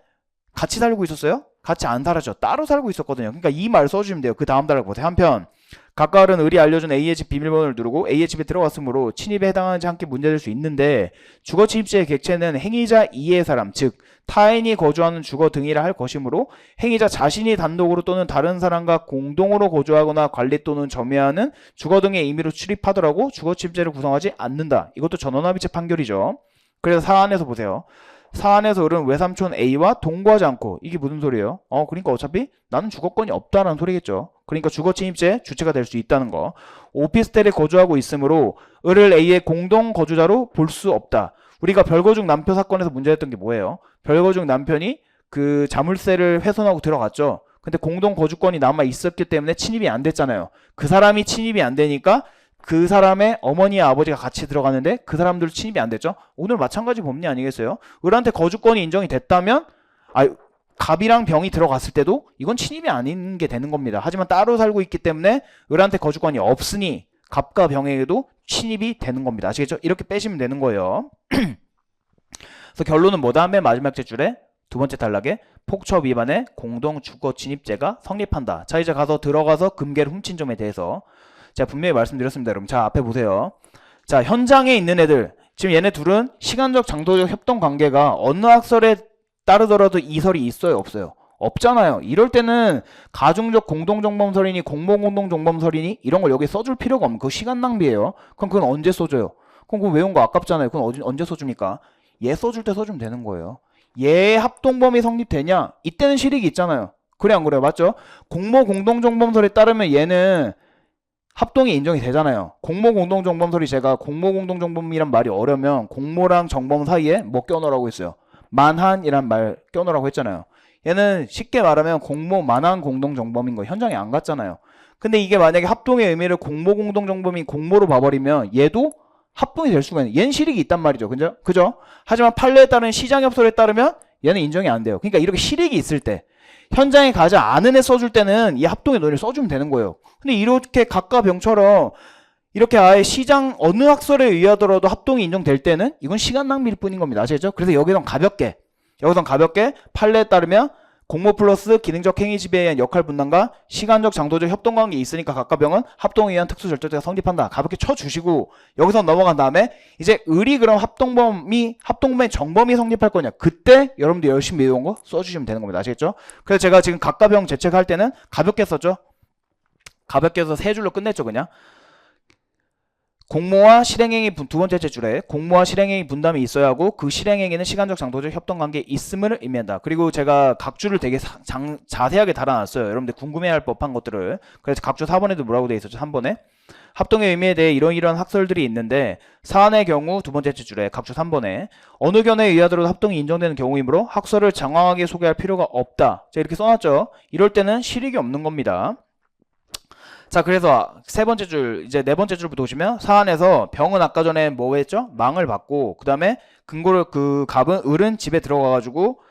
같이 살고 있었어요? 같이 안 살았죠. 따로 살고 있었거든요. 그러니까 이 말 써주시면 돼요. 그 다음 달을 보세요. 한편 각각은 을이 알려준 A의 집 비밀번호를 누르고 A의 집에 들어갔으므로 침입에 해당하지 않게 문제될 수 있는데 주거 침입죄의 객체는 행위자 이의 사람 즉 타인이 거주하는 주거 등이라 할 것이므로 행위자 자신이 단독으로 또는 다른 사람과 공동으로 거주하거나 관리 또는 점유하는 주거 등의 의미로 출입하더라도 주거 침입죄를 구성하지 않는다. 이것도 전원합의체 판결이죠. 그래서 사안에서 보세요. 사안에서 을은 외삼촌 A와 동거하지 않고 이게 무슨 소리예요? 그러니까 어차피 나는 주거권이 없다라는 소리겠죠. 그러니까 주거침입죄 주체가 될 수 있다는 거. 오피스텔에 거주하고 있으므로 을을 A의 공동 거주자로 볼 수 없다. 우리가 별거중 남표 사건에서 문제였던 게 뭐예요? 별거중 남편이 그 자물쇠를 훼손하고 들어갔죠. 근데 공동 거주권이 남아 있었기 때문에 침입이 안 됐잖아요. 그 사람이 침입이 안 되니까 그 사람의 어머니와 아버지가 같이 들어갔는데 그 사람들 침입이 안 됐죠. 오늘 마찬가지 법리 아니겠어요? 을한테 거주권이 인정이 됐다면 갑이랑 병이 들어갔을 때도 이건 침입이 아닌 게 되는 겁니다. 하지만 따로 살고 있기 때문에 을한테 거주권이 없으니 갑과 병에게도 침입이 되는 겁니다. 아시겠죠? 이렇게 빼시면 되는 거예요. 그래서 결론은 뭐다? 맨 마지막 제줄에 두 번째 단락에 폭처 위반의 공동 주거 침입죄가 성립한다. 자, 이제 가서 들어가서 금괴를 훔친 점에 대해서 제가 분명히 말씀드렸습니다. 여러분, 자, 앞에 보세요. 자, 현장에 있는 애들, 지금 얘네 둘은 시간적 장도적 협동 관계가 어느 학설에 따르더라도 이설이 있어요, 없어요? 없잖아요. 이럴 때는 가중적 공동정범설이니 공모공동정범설이니 이런 걸 여기 써줄 필요가 없는, 그거 시간 낭비예요. 그럼 그건 언제 써줘요? 그럼 그거 외운 거 아깝잖아요. 그건 언제 써줍니까? 얘 써줄 때 써주면 되는 거예요. 얘 합동범위 성립되냐? 이때는 실익이 있잖아요. 그래 안 그래요? 맞죠? 공모공동정범설에 따르면 얘는 합동이 인정이 되잖아요. 공모공동정범설이 제가 공모공동정범이란 말이 어려면 공모랑 정범 사이에 뭐 껴넣으라고 했어요. 만한이란 말 껴넣으라고 했잖아요. 얘는 쉽게 말하면 공모 만한 공동정범인 거 현장에 안 갔잖아요. 근데 이게 만약에 합동의 의미를 공모공동정범이 공모로 봐버리면 얘도 합동이 될 수가 있는, 얘는 실익이 있단 말이죠. 그죠? 하지만 판례에 따른 시장협설에 따르면 얘는 인정이 안 돼요. 그러니까 이렇게 실익이 있을 때 현장에 가지 않은 애 써줄 때는 이 합동의 논리를 써주면 되는 거예요. 근데 이렇게 각과 병처럼 이렇게 아예 시장 어느 학설에 의하더라도 합동이 인정될 때는 이건 시간 낭비일 뿐인 겁니다. 아시겠죠? 그래서 여기선 가볍게 판례에 따르면 공모 플러스 기능적 행위 지배에 의한 역할 분담과 시간적 장도적 협동관계가 있으니까 각과 병은 합동에 의한 특수 절도죄가 성립한다. 가볍게 쳐주시고 여기서 넘어간 다음에 이제 을이 그럼 합동범의 정범이 성립할 거냐, 그때 여러분들 열심히 외운 거 써주시면 되는 겁니다. 아시겠죠? 그래서 제가 지금 각과 병 재책할 때는 가볍게 썼죠. 가볍게 해서 세 줄로 끝냈죠. 그냥 공모와 실행행위 두 번째 줄에 공모와 실행행위 분담이 있어야 하고 그 실행행위는 시간적 장도적 협동관계에 있음을 의미한다. 그리고 제가 각 줄을 되게 자세하게 달아놨어요. 여러분들 궁금해할 법한 것들을. 그래서 각 줄 4번에도 뭐라고 되어 있었죠? 3번에 합동의 의미에 대해 이런 학설들이 있는데 사안의 경우 두 번째 줄에 각 줄 3번에 어느 견해에 의하더라도 합동이 인정되는 경우이므로 학설을 장황하게 소개할 필요가 없다. 제가 이렇게 써놨죠. 이럴 때는 실익이 없는 겁니다. 자, 그래서 세 번째 줄, 이제 네 번째 줄부터 보시면 사안에서 병은 아까 전에 뭐 했죠? 망을 받고 그 다음에 근거를 그 갑은 을은 집에 들어가가지고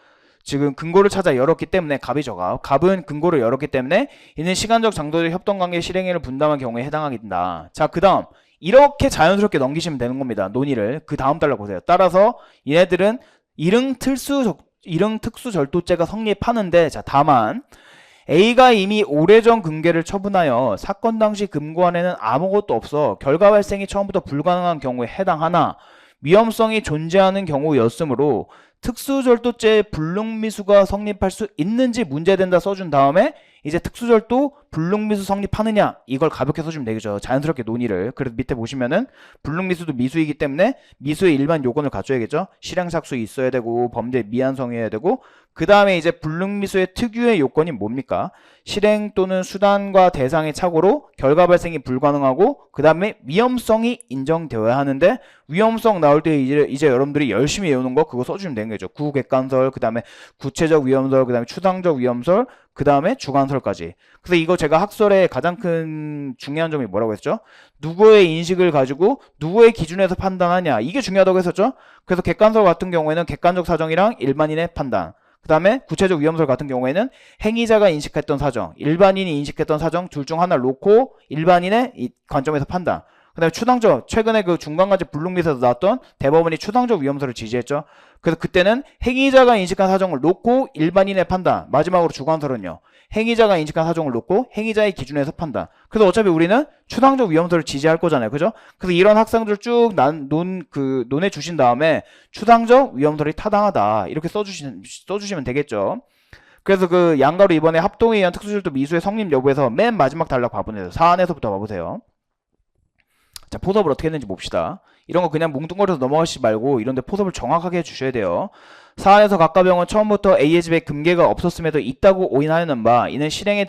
지금 근거를 찾아 열었기 때문에 갑이죠. 갑은 근거를 열었기 때문에 이는 시간적 장도적 협동관계 실행을 분담한 경우에 해당하게 된다. 자, 그 다음 이렇게 자연스럽게 넘기시면 되는 겁니다. 논의를. 그 다음 달러 보세요. 따라서 얘네들은 일응 특수 절도죄가 성립하는데, 자, 다만 A가 이미 오래전 금괴를 처분하여 사건 당시 금고안에는 아무것도 없어 결과 발생이 처음부터 불가능한 경우에 해당하나 위험성이 존재하는 경우였으므로 특수절도죄의 불능미수가 성립할 수 있는지 문제된다 써준 다음에 이제 특수절도 불능미수 성립하느냐 이걸 가볍게 써주면 되겠죠. 자연스럽게 논의를. 그래서 밑에 보시면은 불능미수도 미수이기 때문에 미수의 일반 요건을 갖춰야겠죠. 실행착수 있어야 되고 범죄 미안성이어야 되고 그 다음에 이제 불능미수의 특유의 요건이 뭡니까? 실행 또는 수단과 대상의 착오로 결과 발생이 불가능하고 그 다음에 위험성이 인정되어야 하는데 위험성 나올 때 이제 여러분들이 열심히 외우는 거 그거 써주면 되는 거죠. 구객관설, 그 다음에 구체적 위험설, 그 다음에 추상적 위험설, 그 다음에 주관설까지. 그래서 이거 제가 학설의 가장 큰 중요한 점이 뭐라고 했죠? 누구의 인식을 가지고 누구의 기준에서 판단하냐 이게 중요하다고 했었죠. 그래서 객관설 같은 경우에는 객관적 사정이랑 일반인의 판단, 그 다음에 구체적 위험설 같은 경우에는 행위자가 인식했던 사정, 일반인이 인식했던 사정 둘 중 하나를 놓고 일반인의 이 관점에서 판단. 그 다음에 추상적, 최근에 그 중간까지 불능미에서 나왔던 대법원이 추상적 위험설을 지지했죠. 그래서 그때는 행위자가 인식한 사정을 놓고 일반인의 판단, 마지막으로 주관설은요. 행위자가 인식한 사정을 놓고 행위자의 기준에서 판단. 그래서 어차피 우리는 추상적 위험설을 지지할 거잖아요. 그죠? 그래서 이런 학생들 쭉 논해 주신 다음에 추상적 위험설이 타당하다. 이렇게 써주시면 되겠죠. 그래서 그 양가로 이번에 합동에 의한 특수절도 미수의 성립 여부에서 맨 마지막 단락 봐보세요. 사안에서부터 봐보세요. 자, 포섭을 어떻게 했는지 봅시다. 이런 거 그냥 뭉뚱거려서 넘어가시지 말고 이런데 포섭을 정확하게 해주셔야 돼요. 사안에서 각가병은 처음부터 A의 집에 금괴가 없었음에도 있다고 오인하였는 바 이는 실행의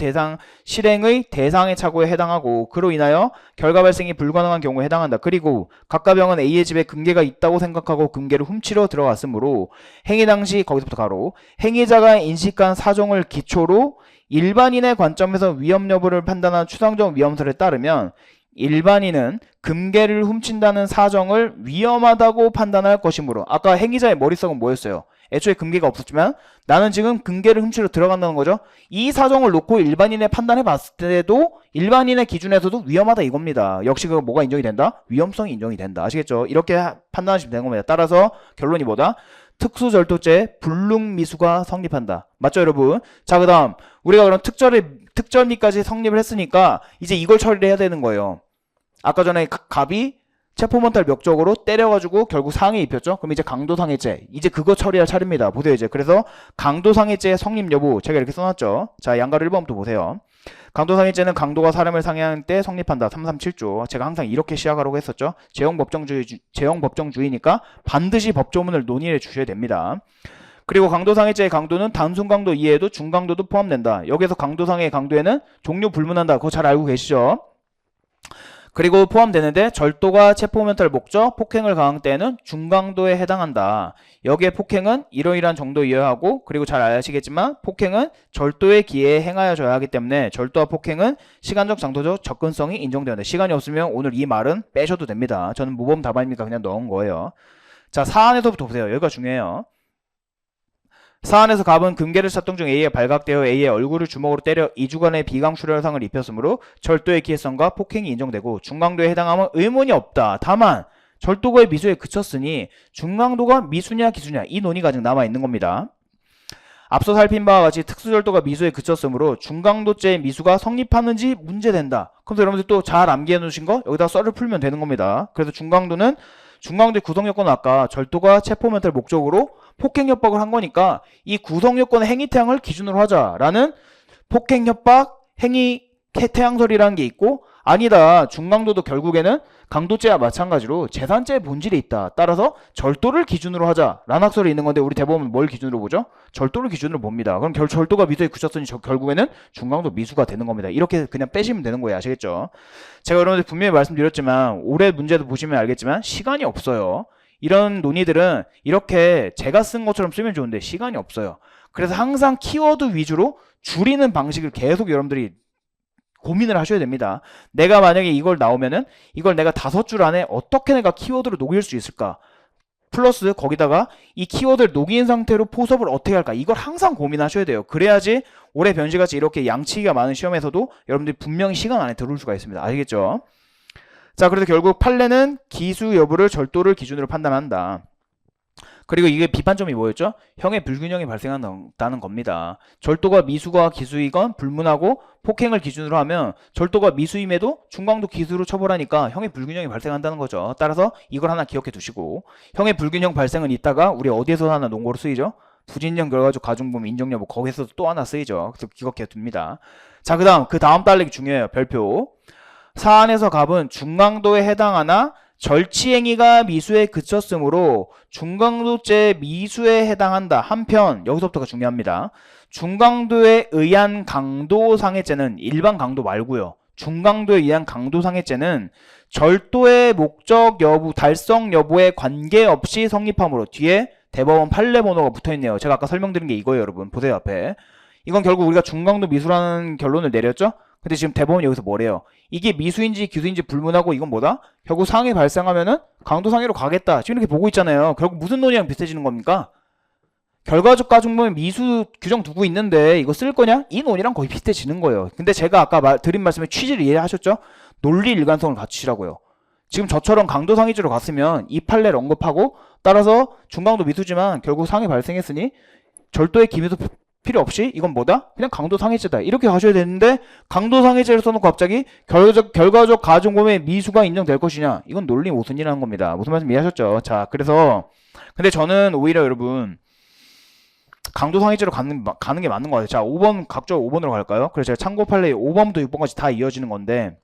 대상의 착오에 해당하고 그로 인하여 결과 발생이 불가능한 경우에 해당한다. 그리고 각가병은 A의 집에 금괴가 있다고 생각하고 금괴를 훔치러 들어갔으므로 행위 당시 거기서부터 가로 행위자가 인식한 사정을 기초로 일반인의 관점에서 위험 여부를 판단한 추상적 위험설에 따르면 일반인은 금괴를 훔친다는 사정을 위험하다고 판단할 것이므로 아까 행위자의 머릿속은 뭐였어요? 애초에 금괴가 없었지만 나는 지금 금괴를 훔치러 들어간다는 거죠. 이 사정을 놓고 일반인의 판단해 봤을 때도 일반인의 기준에서도 위험하다 이겁니다. 역시 그거 뭐가 인정이 된다? 위험성이 인정이 된다. 아시겠죠? 이렇게 판단하시면 되는 겁니다. 따라서 결론이 뭐다? 특수절도죄 불능미수가 성립한다. 맞죠 여러분? 자, 그 다음 우리가 그럼 특절미까지 성립을 했으니까 이제 이걸 처리를 해야 되는 거예요. 아까 전에 갑이 체포멘탈 명적으로 때려가지고 결국 상해 입혔죠. 그럼 이제 강도상해죄 이제 그거 처리할 차례입니다. 보세요. 이제 그래서 강도상해죄 성립 여부 제가 이렇게 써놨죠. 자, 양가로 1번부터 보세요. 강도상해죄는 강도가 사람을 상해할 때 성립한다. 337조. 제가 항상 이렇게 시작하라고 했었죠. 제형법정주의니까 반드시 법조문을 논의해 주셔야 됩니다. 그리고 강도상해죄의 강도는 단순 강도 이외에도 중강도도 포함된다. 여기서 강도상해의 강도에는 종류 불문한다. 그거 잘 알고 계시죠? 그리고 포함되는데 절도가 체포멘탈 목적, 폭행을 가한 때에는 중강도에 해당한다. 여기에 폭행은 이러이러한 정도 이해하고 그리고 잘 아시겠지만 폭행은 절도의 기회에 행하여져야 하기 때문에 절도와 폭행은 시간적 장도적 접근성이 인정되는데 시간이 없으면 오늘 이 말은 빼셔도 됩니다. 저는 모범 답안이니까 그냥 넣은 거예요. 자, 사안에서부터 보세요. 여기가 중요해요. 사안에서 갑은 금괴를 샀던 중 A에 발각되어 A의 얼굴을 주먹으로 때려 2주간의 비강출혈상을 입혔으므로 절도의 기해성과 폭행이 인정되고 중강도에 해당하면 의문이 없다. 다만 절도거의 미수에 그쳤으니 중강도가 미수냐 기수냐 이 논의가 아직 남아있는 겁니다. 앞서 살핀 바와 같이 특수절도가 미수에 그쳤으므로 중강도죄의 미수가 성립하는지 문제된다. 그럼 여러분들 또 잘 암기해 놓으신 거 여기다 썰을 풀면 되는 겁니다. 그래서 중강도의 구성요건은 아까 절도가 체포멘탈 목적으로 폭행 협박을 한 거니까 이 구성 요건의 행위 태양을 기준으로 하자라는 폭행 협박 행위 태양설이라는 게 있고 아니다. 중강도도 결국에는 강도죄와 마찬가지로 재산죄의 본질이 있다. 따라서 절도를 기준으로 하자라는 학설이 있는 건데 우리 대법원은 뭘 기준으로 보죠? 절도를 기준으로 봅니다. 그럼 절도가 미수에 그쳤으니 결국에는 중강도 미수가 되는 겁니다. 이렇게 그냥 빼시면 되는 거예요. 아시겠죠? 제가 여러분들 분명히 말씀드렸지만 올해 문제도 보시면 알겠지만 시간이 없어요. 이런 논의들은 이렇게 제가 쓴 것처럼 쓰면 좋은데 시간이 없어요. 그래서 항상 키워드 위주로 줄이는 방식을 계속 여러분들이 고민을 하셔야 됩니다. 내가 만약에 이걸 나오면은 이걸 내가 5줄 안에 어떻게 내가 키워드로 녹일 수 있을까? 플러스 거기다가 이 키워드를 녹인 상태로 포섭을 어떻게 할까? 이걸 항상 고민하셔야 돼요. 그래야지 올해 변시같이 이렇게 양치기가 많은 시험에서도 여러분들이 분명히 시간 안에 들어올 수가 있습니다. 아시겠죠? 자, 그래서 결국 판례는 기수 여부를 절도를 기준으로 판단한다. 그리고 이게 비판점이 뭐였죠? 형의 불균형이 발생한다는 겁니다. 절도가 미수가 기수이건 불문하고 폭행을 기준으로 하면 절도가 미수임에도 중강도 기수로 처벌하니까 형의 불균형이 발생한다는 거죠. 따라서 이걸 하나 기억해 두시고, 형의 불균형 발생은 이따가 우리 어디에서 하나 논거로 쓰이죠? 부진령 결과적 가중범위 인정 여부, 거기서도 또 하나 쓰이죠. 그래서 기억해 둡니다. 자, 그 다음 달리기 중요해요. 별표. 사안에서 갑은 중강도에 해당하나 절치행위가 미수에 그쳤으므로 중강도죄 미수에 해당한다. 한편 여기서부터가 중요합니다. 중강도에 의한 강도상해죄는 일반 강도 말고요. 중강도에 의한 강도상해죄는 절도의 목적 여부, 달성 여부에 관계없이 성립하므로 뒤에 대법원 판례 번호가 붙어있네요. 제가 아까 설명드린 게 이거예요, 여러분. 보세요, 앞에. 이건 결국 우리가 중강도 미수라는 결론을 내렸죠? 근데 지금 대법원이 여기서 뭐래요? 이게 미수인지 기수인지 불문하고 이건 뭐다? 결국 상해 발생하면은 강도상해로 가겠다. 지금 이렇게 보고 있잖아요. 결국 무슨 논의랑 비슷해지는 겁니까? 결과적 가중범위 미수 규정 두고 있는데 이거 쓸 거냐? 이 논의랑 거의 비슷해지는 거예요. 근데 제가 아까 드린 말씀의 취지를 이해하셨죠? 논리 일관성을 갖추시라고요. 지금 저처럼 강도상해죄로 갔으면 이 판례를 언급하고 따라서 중강도 미수지만 결국 상해 발생했으니 절도의 기미도 필요 없이 이건 뭐다? 그냥 강도상해죄다. 이렇게 가셔야 되는데 강도상해죄를 써놓고 갑자기 결과적 가중범위의 미수가 인정될 것이냐? 이건 논리 모순이라는 겁니다. 무슨 말씀 이해하셨죠? 자, 그래서 근데 저는 오히려 여러분 강도상해죄로 가는 게 맞는 것 같아요. 자, 5번 각종 5번으로 갈까요? 그래서 제가 참고 판례 5번부터 6번까지 다 이어지는 건데,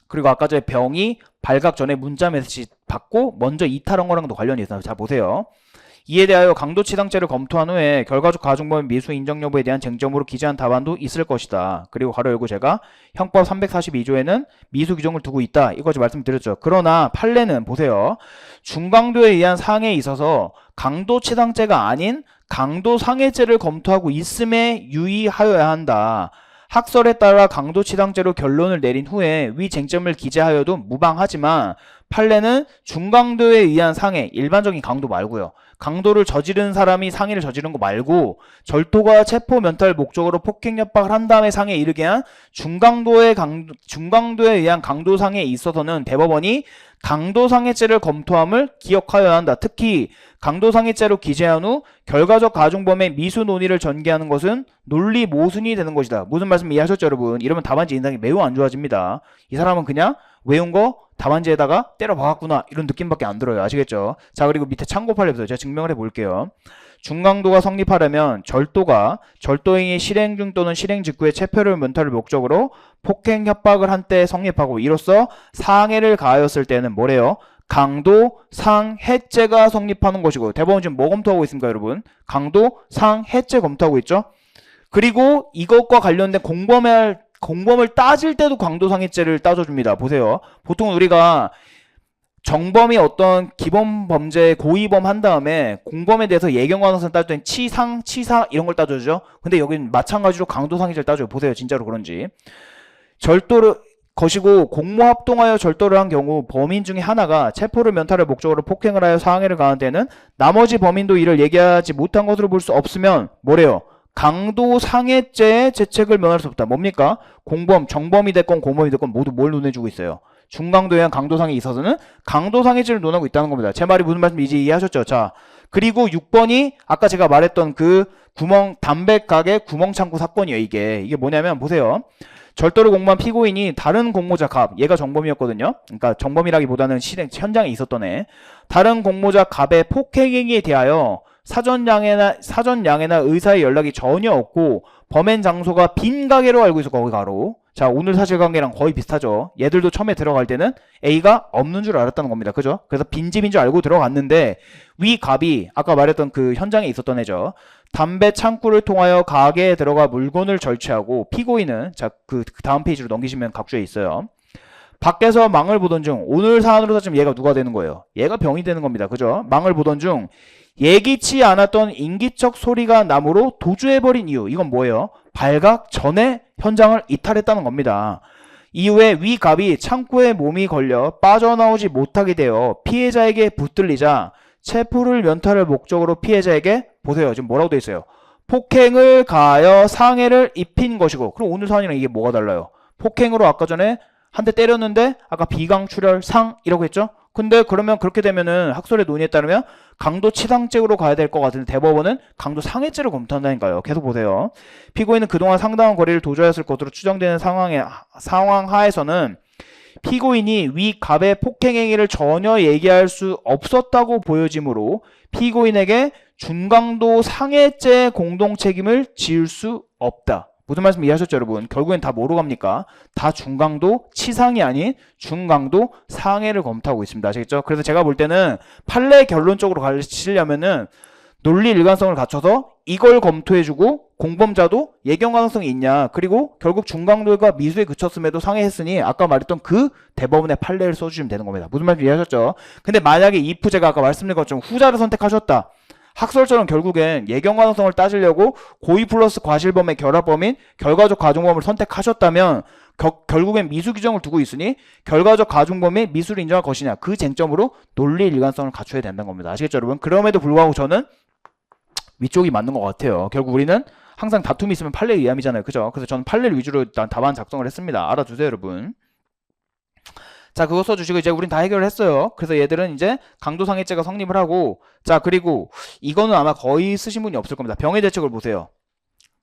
그리고 아까 전에 병이 발각 전에 문자 메시지 받고 먼저 이탈한 거랑도 관련이 있어요. 자, 보세요. 이에 대하여 강도치상죄를 검토한 후에 결과적 가중범위 미수 인정 여부에 대한 쟁점으로 기재한 답안도 있을 것이다. 그리고 가로 열고 제가 형법 342조에는 미수 규정을 두고 있다. 이것까지 말씀드렸죠. 그러나 판례는 보세요. 중강도에 의한 상해에 있어서 강도치상죄가 아닌 강도상해죄를 검토하고 있음에 유의하여야 한다. 학설에 따라 강도치상죄로 결론을 내린 후에 위 쟁점을 기재하여도 무방하지만 판례는 중강도에 의한 상해, 일반적인 강도 말고요. 강도를 저지른 사람이 상해를 저지른 거 말고 절도가 체포 면탈 목적으로 폭행 협박을 한 다음에 상해에 이르게 한 중강도에 의한 강도상해에 있어서는 대법원이 강도상해죄를 검토함을 기억하여야 한다. 특히 강도상해죄로 기재한 후 결과적 가중범의 미수 논의를 전개하는 것은 논리 모순이 되는 것이다. 무슨 말씀 이해하셨죠, 여러분? 이러면 답안지 인상이 매우 안 좋아집니다. 이 사람은 그냥 외운 거 답안지에다가 때려 박았구나 이런 느낌밖에 안 들어요. 아시겠죠? 자, 그리고 밑에 참고 판례부터 제가 증명을 해볼게요. 중강도가 성립하려면 절도행위 실행 중 또는 실행 직후에 체포를 면탈을 목적으로 폭행 협박을 한 때 성립하고 이로써 상해를 가하였을 때는 뭐래요? 강도 상해죄가 성립하는 것이고, 대법원 지금 뭐 검토하고 있습니까, 여러분? 강도 상해죄 검토하고 있죠? 그리고 이것과 관련된 공범을 따질 때도 강도상해죄를 따져줍니다. 보세요. 보통 우리가 정범이 어떤 기본 범죄 고의범 한 다음에 공범에 대해서 예경관성선 따질 땐 치사 이런 걸 따져주죠. 근데 여기는 마찬가지로 강도상해죄를 따져요. 보세요. 진짜로 그런지. 절도를 것이고 공모합동하여 절도를 한 경우 범인 중에 하나가 체포를 면탈을 목적으로 폭행을 하여 상해를 가한 때는 나머지 범인도 이를 얘기하지 못한 것으로 볼 수 없으면 뭐래요? 강도상해죄의 죄책을 면할 수 없다. 뭡니까? 공범, 정범이 됐건 공범이 됐건 모두 뭘 논해주고 있어요? 중강도에 의한 강도상해에 있어서는 강도상해죄를 논하고 있다는 겁니다. 제 말이 무슨 말씀인지 이해하셨죠? 자, 그리고 6번이 아까 제가 말했던 그 담배가게 구멍창고 사건이에요. 이게 뭐냐면 보세요. 절도를 공모한 피고인이 다른 공모자 갑, 얘가 정범이었거든요. 그러니까 정범이라기보다는 현장에 있었던 애. 다른 공모자 갑의 폭행행위에 대하여 사전 양해나 의사의 연락이 전혀 없고 범행 장소가 빈 가게로 알고 있어. 거기 가로. 자, 오늘 사실관계랑 거의 비슷하죠. 얘들도 처음에 들어갈 때는 A가 없는 줄 알았다는 겁니다. 그죠? 그래서 빈집인 줄 알고 들어갔는데 위 갑이 아까 말했던 그 현장에 있었던 애죠. 담배 창구를 통하여 가게에 들어가 물건을 절취하고 피고인은 자, 그 다음 페이지로 넘기시면 각주에 있어요. 밖에서 망을 보던 중, 오늘 사안으로 따지면 얘가 누가 되는 거예요? 얘가 병이 되는 겁니다. 그죠? 망을 보던 중 예기치 않았던 인기척 소리가 나므로 도주해버린 이유. 이건 뭐예요? 발각 전에 현장을 이탈했다는 겁니다. 이후에 위 갑이 창고에 몸이 걸려 빠져나오지 못하게 되어 피해자에게 붙들리자 체포를 면탈을 목적으로 피해자에게 보세요. 지금 뭐라고 돼 있어요? 폭행을 가하여 상해를 입힌 것이고, 그럼 오늘 사안이랑 이게 뭐가 달라요? 폭행으로 아까 전에 한 대 때렸는데 아까 비강출혈 상이라고 했죠? 근데 그러면 그렇게 되면은 학설의 논의에 따르면 강도치상죄로 가야 될 것 같은데 대법원은 강도상해죄를 검토한다니까요. 계속 보세요. 피고인은 그동안 상당한 거리를 도주하였을 것으로 추정되는 상황 하에서는 피고인이 위 갑의 폭행 행위를 전혀 얘기할 수 없었다고 보여지므로 피고인에게 중강도 상해죄 공동 책임을 지을 수 없다. 무슨 말씀 이해하셨죠, 여러분? 결국엔 다 뭐로 갑니까? 다 중강도 치상이 아닌 중강도 상해를 검토하고 있습니다. 아시겠죠? 그래서 제가 볼 때는 판례 결론적으로 가르치려면은 논리 일관성을 갖춰서 이걸 검토해주고 공범자도 예견 가능성이 있냐, 그리고 결국 중강도가 미수에 그쳤음에도 상해했으니 아까 말했던 그 대법원의 판례를 써주시면 되는 겁니다. 무슨 말인지 이해하셨죠? 근데 만약에 if 제가 아까 말씀드린 것처럼 후자를 선택하셨다. 학설처럼 결국엔 예견 가능성을 따지려고 고의 플러스 과실범의 결합범인 결과적 가중범을 선택하셨다면 결국엔 미수 규정을 두고 있으니 결과적 가중범의 미수를 인정할 것이냐, 그 쟁점으로 논리 일관성을 갖춰야 된다는 겁니다. 아시겠죠, 여러분? 그럼에도 불구하고 저는 위쪽이 맞는 것 같아요. 결국 우리는 항상 다툼이 있으면 판례 의함이잖아요. 그죠? 그래서 저는 판례를 위주로 일단 답안 작성을 했습니다. 알아두세요, 여러분. 자, 그거 써주시고 이제 우린 다 해결을 했어요. 그래서 얘들은 이제 강도상해죄가 성립을 하고, 자, 그리고 이거는 아마 거의 쓰신 분이 없을 겁니다. 병의 대책을 보세요.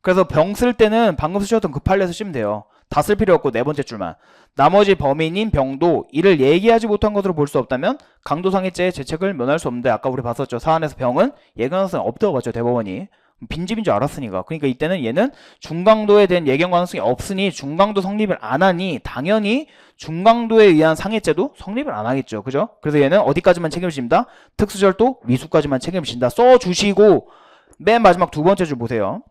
그래서 병 쓸 때는 방금 쓰셨던 그 판례 쓰시면 돼요. 다 쓸 필요 없고 네 번째 줄만. 나머지 범인인 병도 이를 얘기하지 못한 것으로 볼 수 없다면 강도상해죄의 죄책을 면할 수 없는데, 아까 우리 봤었죠. 사안에서 병은 예견 가능성이 없다고 봤죠, 대법원이. 빈집인 줄 알았으니까. 그러니까 이때는 얘는 중강도에 대한 예견 가능성이 없으니 중강도 성립을 안 하니 당연히 중강도에 의한 상해죄도 성립을 안 하겠죠. 그죠? 그래서 얘는 어디까지만 책임을 집니다? 특수절도 미수까지만 책임을 진다. 써주시고 맨 마지막 두 번째 줄 보세요.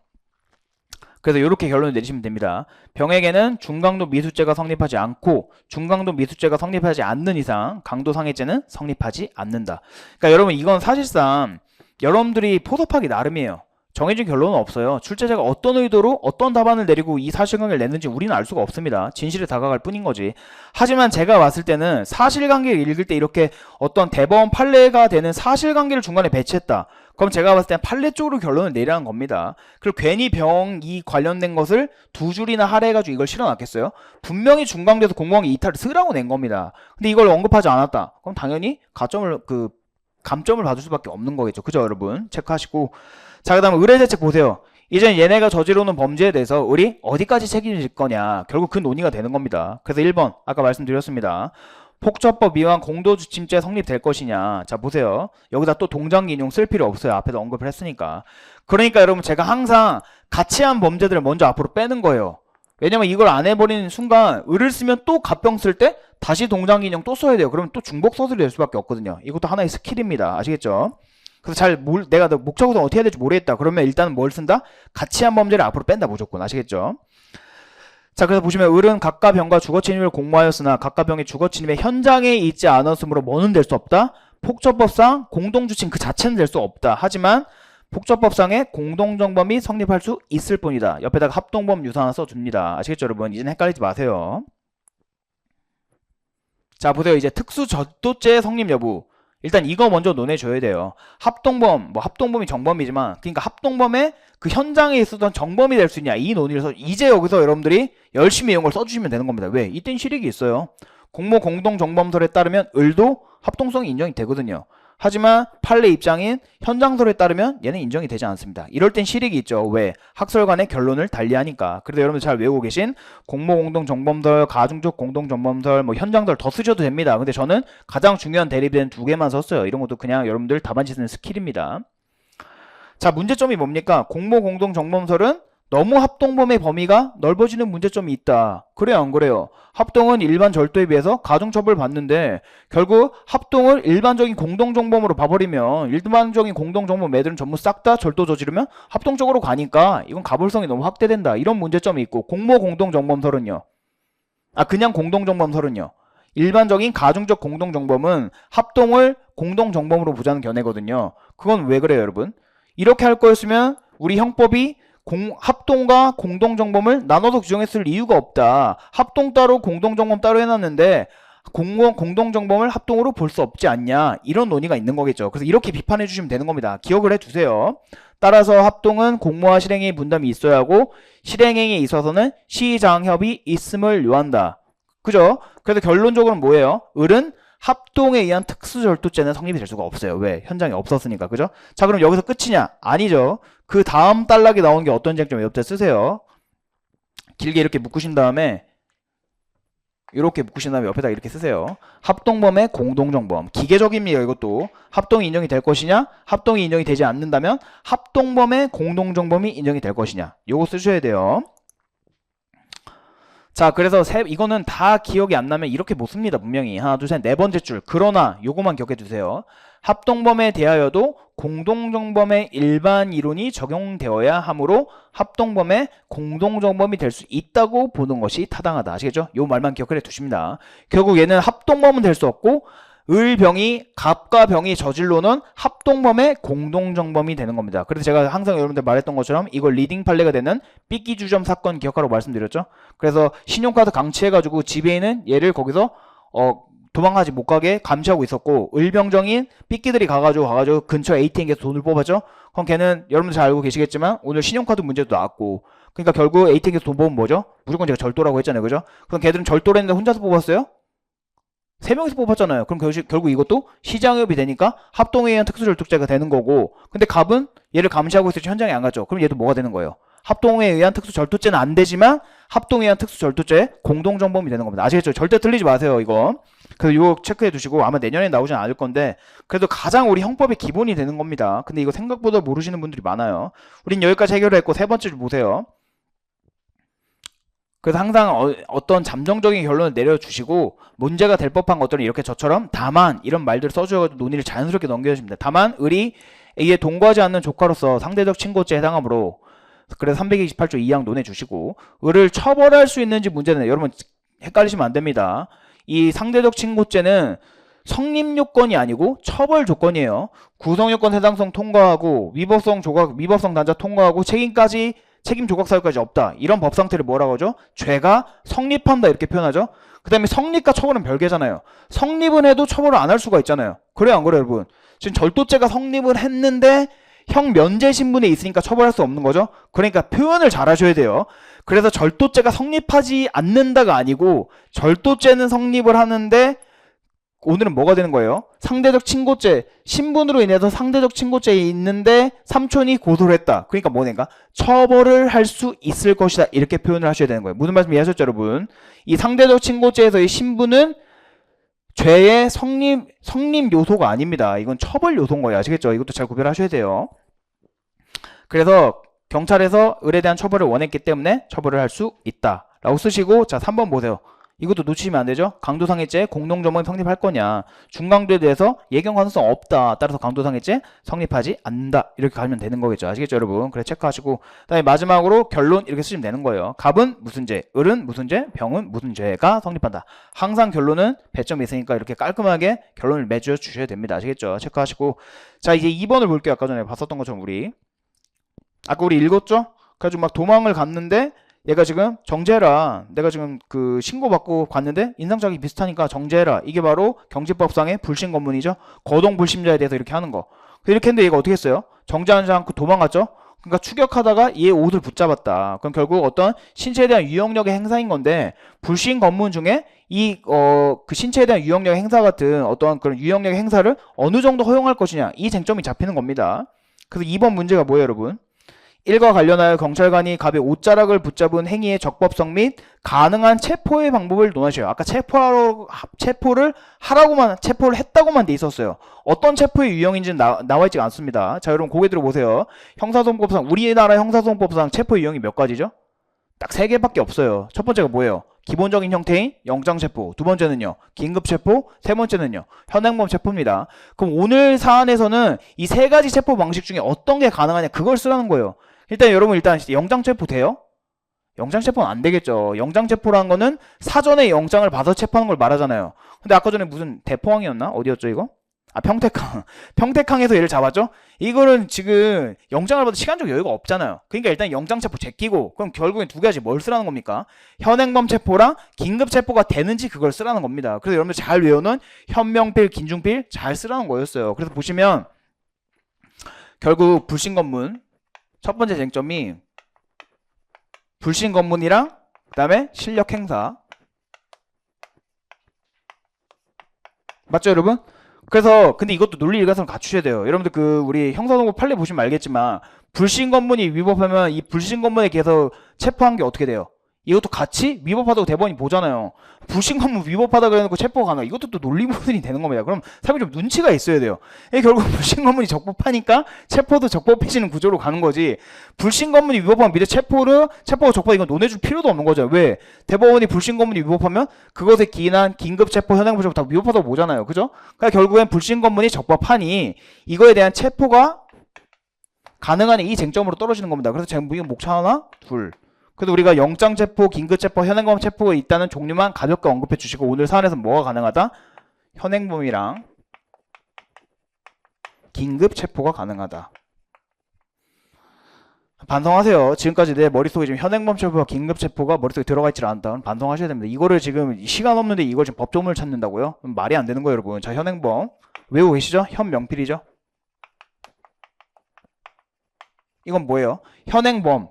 그래서 이렇게 결론을 내리시면 됩니다. 병에게는 중강도 미수죄가 성립하지 않고 중강도 미수죄가 성립하지 않는 이상 강도상해죄는 성립하지 않는다. 그러니까 여러분, 이건 사실상 여러분들이 포섭하기 나름이에요. 정해진 결론은 없어요. 출제자가 어떤 의도로 어떤 답안을 내리고 이 사실관계를 냈는지 우리는 알 수가 없습니다. 진실에 다가갈 뿐인 거지. 하지만 제가 봤을 때는 사실관계를 읽을 때 이렇게 어떤 대법원 판례가 되는 사실관계를 중간에 배치했다. 그럼 제가 봤을 때는 판례 쪽으로 결론을 내리라는 겁니다. 그리고 괜히 병이 관련된 것을 두 줄이나 할애해가지고 이걸 실어놨겠어요? 분명히 중강도에서 공무원이 이탈을 쓰라고 낸 겁니다. 근데 이걸 언급하지 않았다. 그럼 당연히 감점을 받을 수밖에 없는 거겠죠. 그죠, 여러분? 체크하시고. 자, 그 다음에 의뢰대책 보세요. 이제 얘네가 저지르는 범죄에 대해서 우리 어디까지 책임질 거냐, 결국 그 논의가 되는 겁니다. 그래서 1번 아까 말씀드렸습니다. 폭처법 위반 공도주침죄 성립될 것이냐. 자, 보세요. 여기다 또 동장 인용 쓸 필요 없어요. 앞에도 언급을 했으니까. 그러니까 여러분, 제가 항상 같이 한 범죄들을 먼저 앞으로 빼는 거예요. 왜냐면 이걸 안 해버리는 순간 을을 쓰면 또 갑병 쓸 때 다시 동장 인용 또 써야 돼요. 그러면 또 중복 서술이 될 수밖에 없거든요. 이것도 하나의 스킬입니다. 아시겠죠? 그래서 내가 목적어선 어떻게 해야 될지 모르겠다. 그러면 일단은 뭘 쓴다? 같이 한 범죄를 앞으로 뺀다, 무조건. 아시겠죠? 자, 그래서 보시면 을은 각각 병과 주거침입을 공모하였으나 각각 병이 주거침입의 현장에 있지 않았으므로 뭐는 될 수 없다? 폭처법상 공동주침 그 자체는 될 수 없다. 하지만 폭처법상의 공동정범이 성립할 수 있을 뿐이다. 옆에다가 합동범 유사 하나 써줍니다. 아시겠죠, 여러분? 이제는 헷갈리지 마세요. 자, 보세요. 이제 특수절도죄 성립 여부. 일단 이거 먼저 논해줘야 돼요. 합동범, 합동범이 정범이지만, 그러니까 합동범의 그 현장에 있었던 정범이 될 수 있냐, 이 논의를 이제 여기서 여러분들이 열심히 이런 걸 써주시면 되는 겁니다. 왜? 이땐 실익이 있어요. 공모 공동 정범설에 따르면 을도 합동성이 인정이 되거든요. 하지만 판례 입장인 현장설에 따르면 얘는 인정이 되지 않습니다. 이럴 땐 실익이 있죠. 왜? 학설 간의 결론을 달리하니까. 그래서 여러분들 잘 외우고 계신 공모 공동 정범설, 가중적 공동 정범설, 현장설 더 쓰셔도 됩니다. 근데 저는 가장 중요한 대립된 두 개만 썼어요. 이런 것도 그냥 여러분들 답안지 쓰는 스킬입니다. 자, 문제점이 뭡니까? 공모 공동 정범설은 너무 합동범의 범위가 넓어지는 문제점이 있다. 그래요, 안 그래요? 합동은 일반 절도에 비해서 가중처벌 받는데 결국 합동을 일반적인 공동정범으로 봐버리면 일반적인 공동정범 애들은 전부 싹 다 절도 저지르면 합동적으로 가니까 이건 가불성이 너무 확대된다. 이런 문제점이 있고, 공모 공동정범설은요. 그냥 공동정범설은요. 일반적인 가중적 공동정범은 합동을 공동정범으로 보자는 견해거든요. 그건 왜 그래요, 여러분? 이렇게 할 거였으면 우리 형법이 합동과 공동정범을 나눠서 규정했을 이유가 없다. 합동 따로 공동정범 따로 해놨는데 공무원 공동정범을 합동으로 볼 수 없지 않냐 이런 논의가 있는 거겠죠. 그래서 이렇게 비판해 주시면 되는 겁니다. 기억을 해 두세요. 따라서 합동은 공모와 실행의 분담이 있어야 하고 실행행위에 있어서는 시장협이 있음을 요한다. 그죠? 그래서 결론적으로는 뭐예요? 을은 합동에 의한 특수절도죄는 성립이 될 수가 없어요. 왜? 현장에 없었으니까. 그죠? 자, 그럼 여기서 끝이냐? 아니죠. 그 다음 단락이 나오는 게 어떤 쟁점 옆에 쓰세요. 길게 이렇게 묶으신 다음에 옆에다 이렇게 쓰세요. 합동범의 공동정범. 기계적입니다. 이것도. 합동이 인정이 될 것이냐? 합동이 인정이 되지 않는다면 합동범의 공동정범이 인정이 될 것이냐? 요거 쓰셔야 돼요. 자, 그래서 이거는 다 기억이 안 나면 이렇게 못 씁니다. 분명히. 하나, 둘, 셋, 네 번째 줄. 그러나 요거만 기억해 두세요. 합동범에 대하여도 공동정범의 일반 이론이 적용되어야 하므로 합동범의 공동정범이 될 수 있다고 보는 것이 타당하다. 아시겠죠? 요 말만 기억해 두십니다. 결국 얘는 합동범은 될 수 없고 갑과 병이 저질로는 합동범의 공동정범이 되는 겁니다. 그래서 제가 항상 여러분들 말했던 것처럼 이걸 리딩 판례가 되는 삐끼주점 사건 기억하라고 말씀드렸죠. 그래서 신용카드 강취해가지고 지배인은 얘를 거기서 도망가지 못 가게 감시하고 있었고 을병정인 삐끼들이 가가지고 근처 ATM에서 돈을 뽑았죠. 그럼 걔는 여러분들 잘 알고 계시겠지만 오늘 신용카드 문제도 나왔고 그러니까 결국 ATM에서 돈 뽑으면 뭐죠? 무조건 제가 절도라고 했잖아요. 그죠? 그럼 걔들은 절도를 했는데 혼자서 뽑았어요? 3명이서 뽑았잖아요. 그럼 결국 이것도 시장협이 되니까 합동에 의한 특수절도죄가 되는 거고 근데 갑은 얘를 감시하고 있을 때 현장에 안 갔죠. 그럼 얘도 뭐가 되는 거예요? 합동에 의한 특수절도죄는 안 되지만 합동에 의한 특수절도죄 공동정범이 되는 겁니다. 아시겠죠? 절대 틀리지 마세요. 이거. 그래서 이거 체크해 두시고 아마 내년에 나오진 않을 건데 그래도 가장 우리 형법의 기본이 되는 겁니다. 근데 이거 생각보다 모르시는 분들이 많아요. 우린 여기까지 해결을 했고 세 번째 줄 보세요. 그래서 항상 어떤 잠정적인 결론을 내려주시고 문제가 될 법한 것들은 이렇게 저처럼 다만 이런 말들을 써주셔서 논의를 자연스럽게 넘겨주십니다. 다만 을이 A에 동거하지 않는 조카로서 상대적 친고죄에 해당하므로 그래서 328조 2항 논해주시고 을을 처벌할 수 있는지 문제는 여러분 헷갈리시면 안 됩니다. 이 상대적 친고죄는 성립 요건이 아니고 처벌 조건이에요. 구성 요건 해당성 통과하고 위법성 단자 통과하고 책임 조각 사유까지 없다. 이런 법 상태를 뭐라고 하죠? 죄가 성립한다 이렇게 표현하죠. 그 다음에 성립과 처벌은 별개잖아요. 성립은 해도 처벌을 안 할 수가 있잖아요. 그래요 안 그래요 여러분? 지금 절도죄가 성립을 했는데 형 면제 신분에 있으니까 처벌할 수 없는 거죠. 그러니까 표현을 잘 하셔야 돼요. 그래서 절도죄가 성립하지 않는다가 아니고 절도죄는 성립을 하는데 오늘은 뭐가 되는 거예요? 상대적 친고죄, 신분으로 인해서 상대적 친고죄에 있는데 삼촌이 고소를 했다. 그러니까 뭐냐니까 처벌을 할 수 있을 것이다. 이렇게 표현을 하셔야 되는 거예요. 무슨 말씀 이해하셨죠 여러분? 이 상대적 친고죄에서의 신분은 죄의 성립 요소가 아닙니다. 이건 처벌 요소인 거예요. 아시겠죠? 이것도 잘 구별하셔야 돼요. 그래서 경찰에서 을에 대한 처벌을 원했기 때문에 처벌을 할 수 있다. 라고 쓰시고 자 3번 보세요. 이것도 놓치시면 안 되죠. 강도상해죄 공동정범이 성립할 거냐. 중강도에 대해서 예견 가능성 없다. 따라서 강도상해죄 성립하지 않는다. 이렇게 가면 되는 거겠죠. 아시겠죠 여러분? 그래 체크하시고 그다음에 마지막으로 결론 이렇게 쓰시면 되는 거예요. 갑은 무슨 죄, 을은 무슨 죄, 병은 무슨 죄가 성립한다. 항상 결론은 배점이 있으니까 이렇게 깔끔하게 결론을 맺어 주셔야 됩니다. 아시겠죠? 체크하시고 자 이제 2번을 볼게요. 아까 전에 봤었던 것처럼 아까 우리 읽었죠? 그래가지고 막 도망을 갔는데 얘가 지금 정죄해라. 내가 지금 그 신고받고 갔는데 인상착의 비슷하니까 정죄해라. 이게 바로 경제법상의 불신 검문이죠. 거동 불심자에 대해서 이렇게 하는 거. 이렇게 했는데 얘가 어떻게 했어요? 정죄하지 않고 도망갔죠. 그러니까 추격하다가 얘 옷을 붙잡았다. 그럼 결국 어떤 신체에 대한 유형력의 행사인 건데 불신 검문 중에 그 신체에 대한 유형력의 행사 같은 어떤 그런 유형력의 행사를 어느 정도 허용할 것이냐 이 쟁점이 잡히는 겁니다. 그래서 2번 문제가 뭐예요 여러분? 1과 관련하여 경찰관이 갑의 옷자락을 붙잡은 행위의 적법성 및 가능한 체포의 방법을 논하셔요. 아까 체포를 했다고만 돼 있었어요. 어떤 체포의 유형인지는 나와 있지 않습니다. 자, 여러분 고개 들어보세요. 형사소송법상 우리나라 형사소송법상 체포의 유형이 몇 가지죠? 딱 3개밖에 없어요. 첫 번째가 뭐예요? 기본적인 형태인 영장체포. 두 번째는요. 긴급체포. 세 번째는요. 현행범 체포입니다. 그럼 오늘 사안에서는 이 3가지 체포 방식 중에 어떤 게 가능하냐 그걸 쓰라는 거예요. 일단 여러분 영장체포 돼요? 영장체포는 안 되겠죠. 영장체포라는 거는 사전에 영장을 봐서 체포하는 걸 말하잖아요. 근데 아까 전에 무슨 대포항이었나? 어디였죠 이거? 아, 평택항. 평택항에서 얘를 잡았죠? 이거는 지금 영장을 받을 시간적 여유가 없잖아요. 그러니까 일단 영장체포 제끼고, 그럼 결국엔 두 가지 뭘 쓰라는 겁니까? 현행범 체포랑 긴급체포가 되는지 그걸 쓰라는 겁니다. 그래서 여러분들 잘 외우는 현명필, 긴중필 잘 쓰라는 거였어요. 그래서 보시면 결국 불신검문 첫 번째 쟁점이 불신검문이랑 그 다음에 실력행사. 맞죠, 여러분? 그래서 근데 이것도 논리 일관성 갖추셔야 돼요. 여러분들 그 우리 형사동부 판례 보시면 알겠지만 불신검문이 위법하면 이 불신검문에 계속 체포한 게 어떻게 돼요? 이것도 같이 위법하다고 대법원이 보잖아요. 불신검문 위법하다 그래놓고 체포가 가능해. 이것도 또 논리 모순이 되는 겁니다. 그럼 사람이 좀 눈치가 있어야 돼요. 이게 결국 불신검문이 적법하니까 체포도 적법해지는 구조로 가는 거지. 불신검문이 위법하면 밑에 체포가 적법 이건 논해줄 필요도 없는 거죠. 왜? 대법원이 불신검문이 위법하면 그것에 기인한 긴급체포, 현행범 다 위법하다고 보잖아요. 그죠? 그러니까 결국엔 불신검문이 적법하니 이거에 대한 체포가 가능한 이 쟁점으로 떨어지는 겁니다. 그래서 제가 이건 목차 하나, 둘. 그래도 우리가 영장체포, 긴급체포, 현행범 체포가 있다는 종류만 가볍게 언급해 주시고 오늘 사안에서 뭐가 가능하다? 현행범이랑 긴급체포가 가능하다. 반성하세요. 지금까지 내 머릿속에 지금 현행범 체포와 긴급체포가 머릿속에 들어가 있질 않다. 그럼 반성하셔야 됩니다. 이거를 지금 시간 없는데 이걸 지금 법조문을 찾는다고요? 말이 안 되는 거예요, 여러분. 자, 현행범 외우고 계시죠? 현명필이죠? 이건 뭐예요? 현행범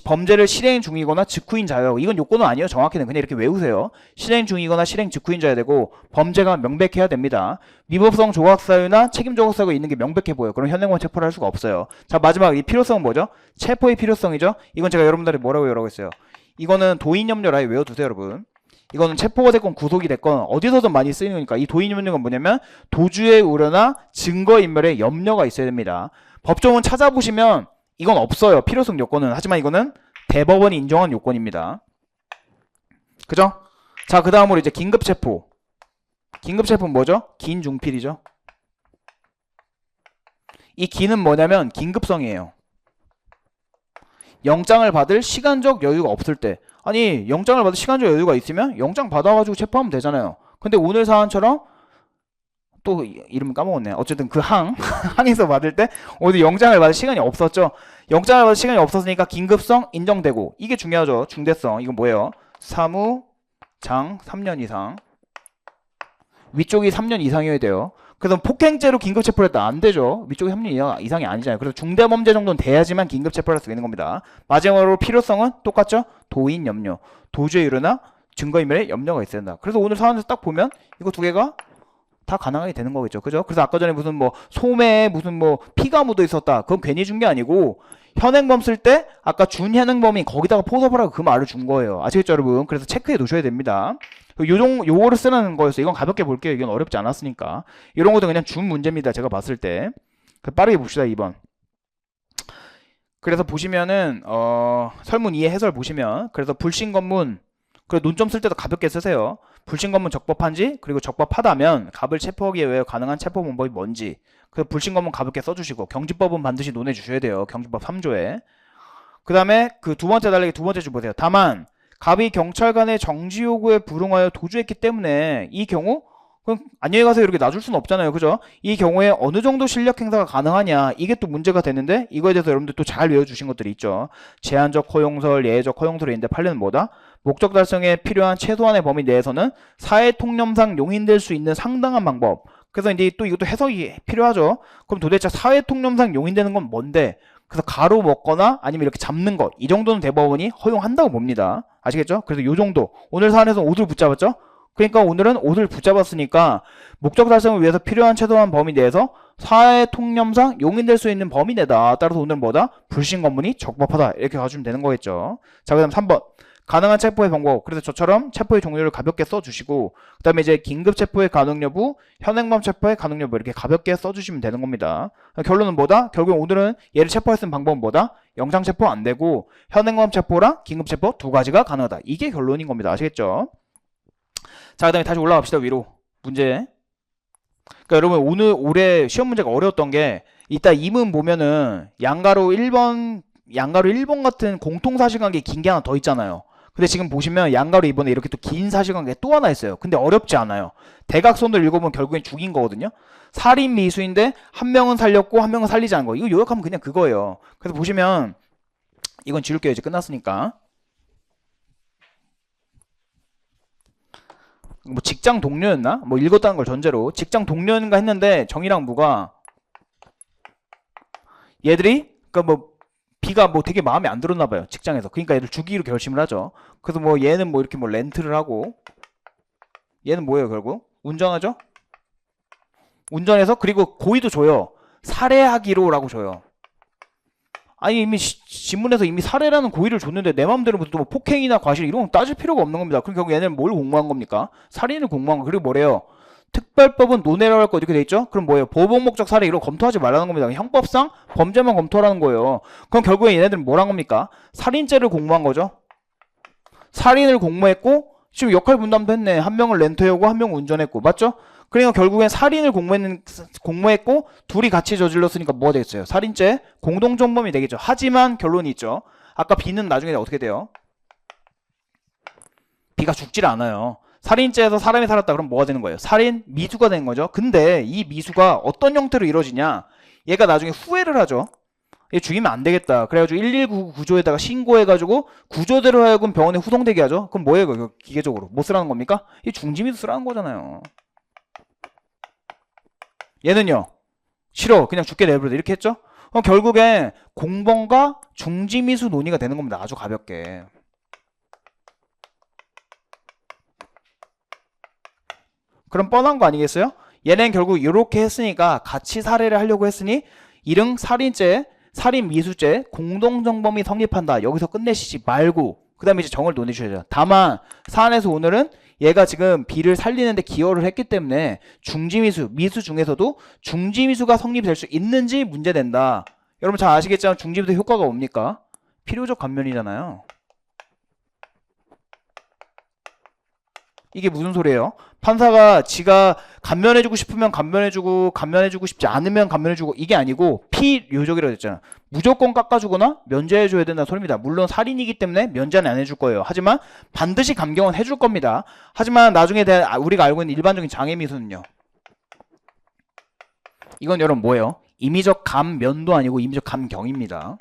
범죄를 실행 중이거나 직후인 자예요. 이건 요건은 아니에요. 정확히는 그냥 이렇게 외우세요. 실행 중이거나 실행 직후인 자야 되고 범죄가 명백해야 됩니다. 위법성 조각사유나 책임 조각사유가 있는 게 명백해 보여요. 그럼 현행범 체포를 할 수가 없어요. 자, 마지막 이 필요성은 뭐죠? 체포의 필요성이죠. 이건 제가 여러분들이 뭐라고 외우라고 했어요. 이거는 도인염려를 아예 외워두세요, 여러분. 이거는 체포가 됐건 구속이 됐건 어디서든 많이 쓰이는 거니까 이 도인염려가 뭐냐면 도주의 우려나 증거인멸의 염려가 있어야 됩니다. 법조문 찾아보시면 이건 없어요. 필요성 요건은. 하지만 이거는 대법원이 인정한 요건입니다. 그죠? 자, 그 다음으로 이제 긴급체포. 긴급체포는 뭐죠? 긴중필이죠. 이 긴은 뭐냐면 긴급성이에요. 영장을 받을 시간적 여유가 없을 때. 아니, 영장을 받을 시간적 여유가 있으면 영장 받아가지고 체포하면 되잖아요. 근데 오늘 사안처럼 또 이름 까먹었네. 어쨌든 그 항에서 받을 때 오늘 영장을 받을 시간이 없었죠. 영장을 받을 시간이 없었으니까 긴급성 인정되고 이게 중요하죠. 중대성. 이건 뭐예요? 사무장 3년 이상. 위쪽이 3년 이상이어야 돼요. 그래서 폭행죄로 긴급체포를 했다. 안 되죠. 위쪽이 3년 이상이 아니잖아요. 그래서 중대범죄 정도는 돼야지만 긴급체포를 할 수 있는 겁니다. 마지막으로 필요성은 똑같죠. 도인 염려. 도주의 우려나 증거인멸의 염려가 있어야 된다. 그래서 오늘 사안에서 딱 보면 이거 두 개가 다 가능하게 되는 거겠죠. 그죠? 그래서 아까 전에 무슨 뭐 소매에 무슨 뭐 피가 묻어 있었다. 그건 괜히 준 게 아니고 현행범 쓸 때 아까 준 현행범이 거기다가 포섭하라고 그 말을 준 거예요. 아시겠죠, 여러분? 그래서 체크해 두셔야 됩니다. 요거를 쓰는 거였어요. 이건 가볍게 볼게요. 이건 어렵지 않았으니까. 이런 것도 그냥 준 문제입니다. 제가 봤을 때. 빠르게 봅시다. 2번. 그래서 보시면은 설문 2의 해설 보시면 그래서 불신검문 그리고 논점 쓸 때도 가볍게 쓰세요. 불신검문 적법한지 그리고 적법하다면 갑을 체포하기 위해 가능한 체포 방법이 뭔지 그 불신검문 가볍게 써주시고 경지법은 반드시 논해 주셔야 돼요. 경지법 3조에. 그 다음에 그 두 번째 달리기 두 번째 줄 보세요. 다만 갑이 경찰관의 정지 요구에 불응하여 도주했기 때문에 이 경우 그럼 안녕히 가세요 이렇게 놔줄 수는 없잖아요. 그죠? 이 경우에 어느 정도 실력 행사가 가능하냐 이게 또 문제가 되는데 이거에 대해서 여러분들 또 잘 외워주신 것들이 있죠. 제한적 허용설, 예외적 허용설이 있는데 판례는 뭐다? 목적 달성에 필요한 최소한의 범위 내에서는 사회 통념상 용인될 수 있는 상당한 방법. 그래서 이제 또 이것도 해석이 필요하죠. 그럼 도대체 사회 통념상 용인되는 건 뭔데? 그래서 가로 먹거나 아니면 이렇게 잡는 것 이 정도는 대법원이 허용한다고 봅니다. 아시겠죠? 그래서 요 정도 오늘 사안에서 옷을 붙잡았죠? 그러니까 오늘은 옷을 붙잡았으니까 목적 달성을 위해서 필요한 최소한 범위 내에서 사회 통념상 용인될 수 있는 범위 내다. 따라서 오늘은 뭐다? 불신검문이 적법하다. 이렇게 가주면 되는 거겠죠. 자, 그 다음 3번. 가능한 체포의 방법. 그래서 저처럼 체포의 종류를 가볍게 써주시고 그 다음에 이제 긴급 체포의 가능 여부, 현행범 체포의 가능 여부 이렇게 가볍게 써주시면 되는 겁니다. 결론은 뭐다? 결국 오늘은 얘를 체포할 수 있는 방법은 뭐다? 영장 체포 안 되고 현행범 체포랑 긴급 체포 두 가지가 가능하다. 이게 결론인 겁니다. 아시겠죠? 자, 그 다음에 다시 올라갑시다. 위로. 문제. 그러니까 여러분 오늘 올해 시험 문제가 어려웠던 게 이따 이문 보면은 양가로 1번 같은 공통사실관계 긴 게 하나 더 있잖아요. 근데 지금 보시면 양가로 이번에 이렇게 또 긴 사실관계 또 하나 있어요. 근데 어렵지 않아요. 대각선으로 읽어보면 결국엔 죽인 거거든요. 살인 미수인데 한 명은 살렸고 한 명은 살리지 않은 거. 이거 요약하면 그냥 그거예요. 그래서 보시면 이건 지울게요. 이제 끝났으니까. 뭐 직장 동료였나? 뭐 읽었다는 걸 전제로 직장 동료인가 했는데 정이랑 무가 얘들이 그러니까 뭐 B가 뭐 되게 마음에 안 들었나 봐요. 직장에서. 그러니까 얘를 죽이기로 결심을 하죠. 그래서 뭐 얘는 뭐 이렇게 뭐 렌트를 하고 얘는 뭐예요, 결국? 운전하죠? 운전해서 그리고 고의도 줘요. 살해하기로라고 줘요. 아니 이미 신문에서 이미 살해라는 고의를 줬는데 내 마음대로 무슨 뭐 폭행이나 과실 이런 건 따질 필요가 없는 겁니다. 그럼 결국 얘네는 뭘 공모한 겁니까? 살인을 공모한 거. 그리고 뭐래요? 특별법은 논외라고 할 거 이렇게 돼 있죠? 그럼 뭐예요? 보복 목적 살해 이런 거 검토하지 말라는 겁니다. 형법상 범죄만 검토하라는 거예요. 그럼 결국에 얘네들은 뭘 한 겁니까? 살인죄를 공모한 거죠. 살인을 공모했고 지금 역할 분담도 했네. 한 명을 렌트해오고 한 명은 운전했고 맞죠? 그러니까 결국엔 살인을 공모했고 둘이 같이 저질렀으니까 뭐가 되겠어요? 살인죄 공동정범이 되겠죠. 하지만 결론이 있죠. 아까 B는 나중에 어떻게 돼요? B가 죽질 않아요. 살인죄에서 사람이 살았다 그럼 뭐가 되는 거예요? 살인 미수가 되는 거죠. 근데 이 미수가 어떤 형태로 이루어지냐? 얘가 나중에 후회를 하죠. 얘 죽이면 안 되겠다. 그래가지고 119 구조에다가 신고해가지고 구조대로 하여금 병원에 후송되게 하죠. 그럼 뭐예요? 그거 기계적으로 뭐 쓰라는 겁니까? 이 중지미수 쓰라는 거잖아요. 얘는요 싫어 그냥 죽게 내버려 이렇게 했죠. 결국에 공범과 중지미수 논의가 되는 겁니다. 아주 가볍게. 그럼 뻔한 거 아니겠어요? 얘는 결국 이렇게 했으니까 같이 살해를 하려고 했으니 이릉 살인죄 살인 미수죄 공동정범이 성립한다. 여기서 끝내시지 말고 그 다음에 이제 정을 논해 주셔야죠. 다만 사안에서 오늘은 얘가 지금 B를 살리는데 기여를 했기 때문에 중지미수, 미수 중에서도 중지미수가 성립될 수 있는지 문제된다. 여러분 잘 아시겠지만 중지미수 효과가 뭡니까? 필요적 감면이잖아요. 이게 무슨 소리예요? 판사가 지가 감면해주고 싶으면 감면해주고 감면해주고 싶지 않으면 감면해주고 이게 아니고 필요적이라고 했잖아. 무조건 깎아주거나 면제해줘야 된다는 소리입니다. 물론 살인이기 때문에 면제는 안 해줄 거예요. 하지만 반드시 감경은 해줄 겁니다. 하지만 나중에 대한 우리가 알고 있는 일반적인 장애미수는요. 이건 여러분 뭐예요? 임의적 감면도 아니고 임의적 감경입니다.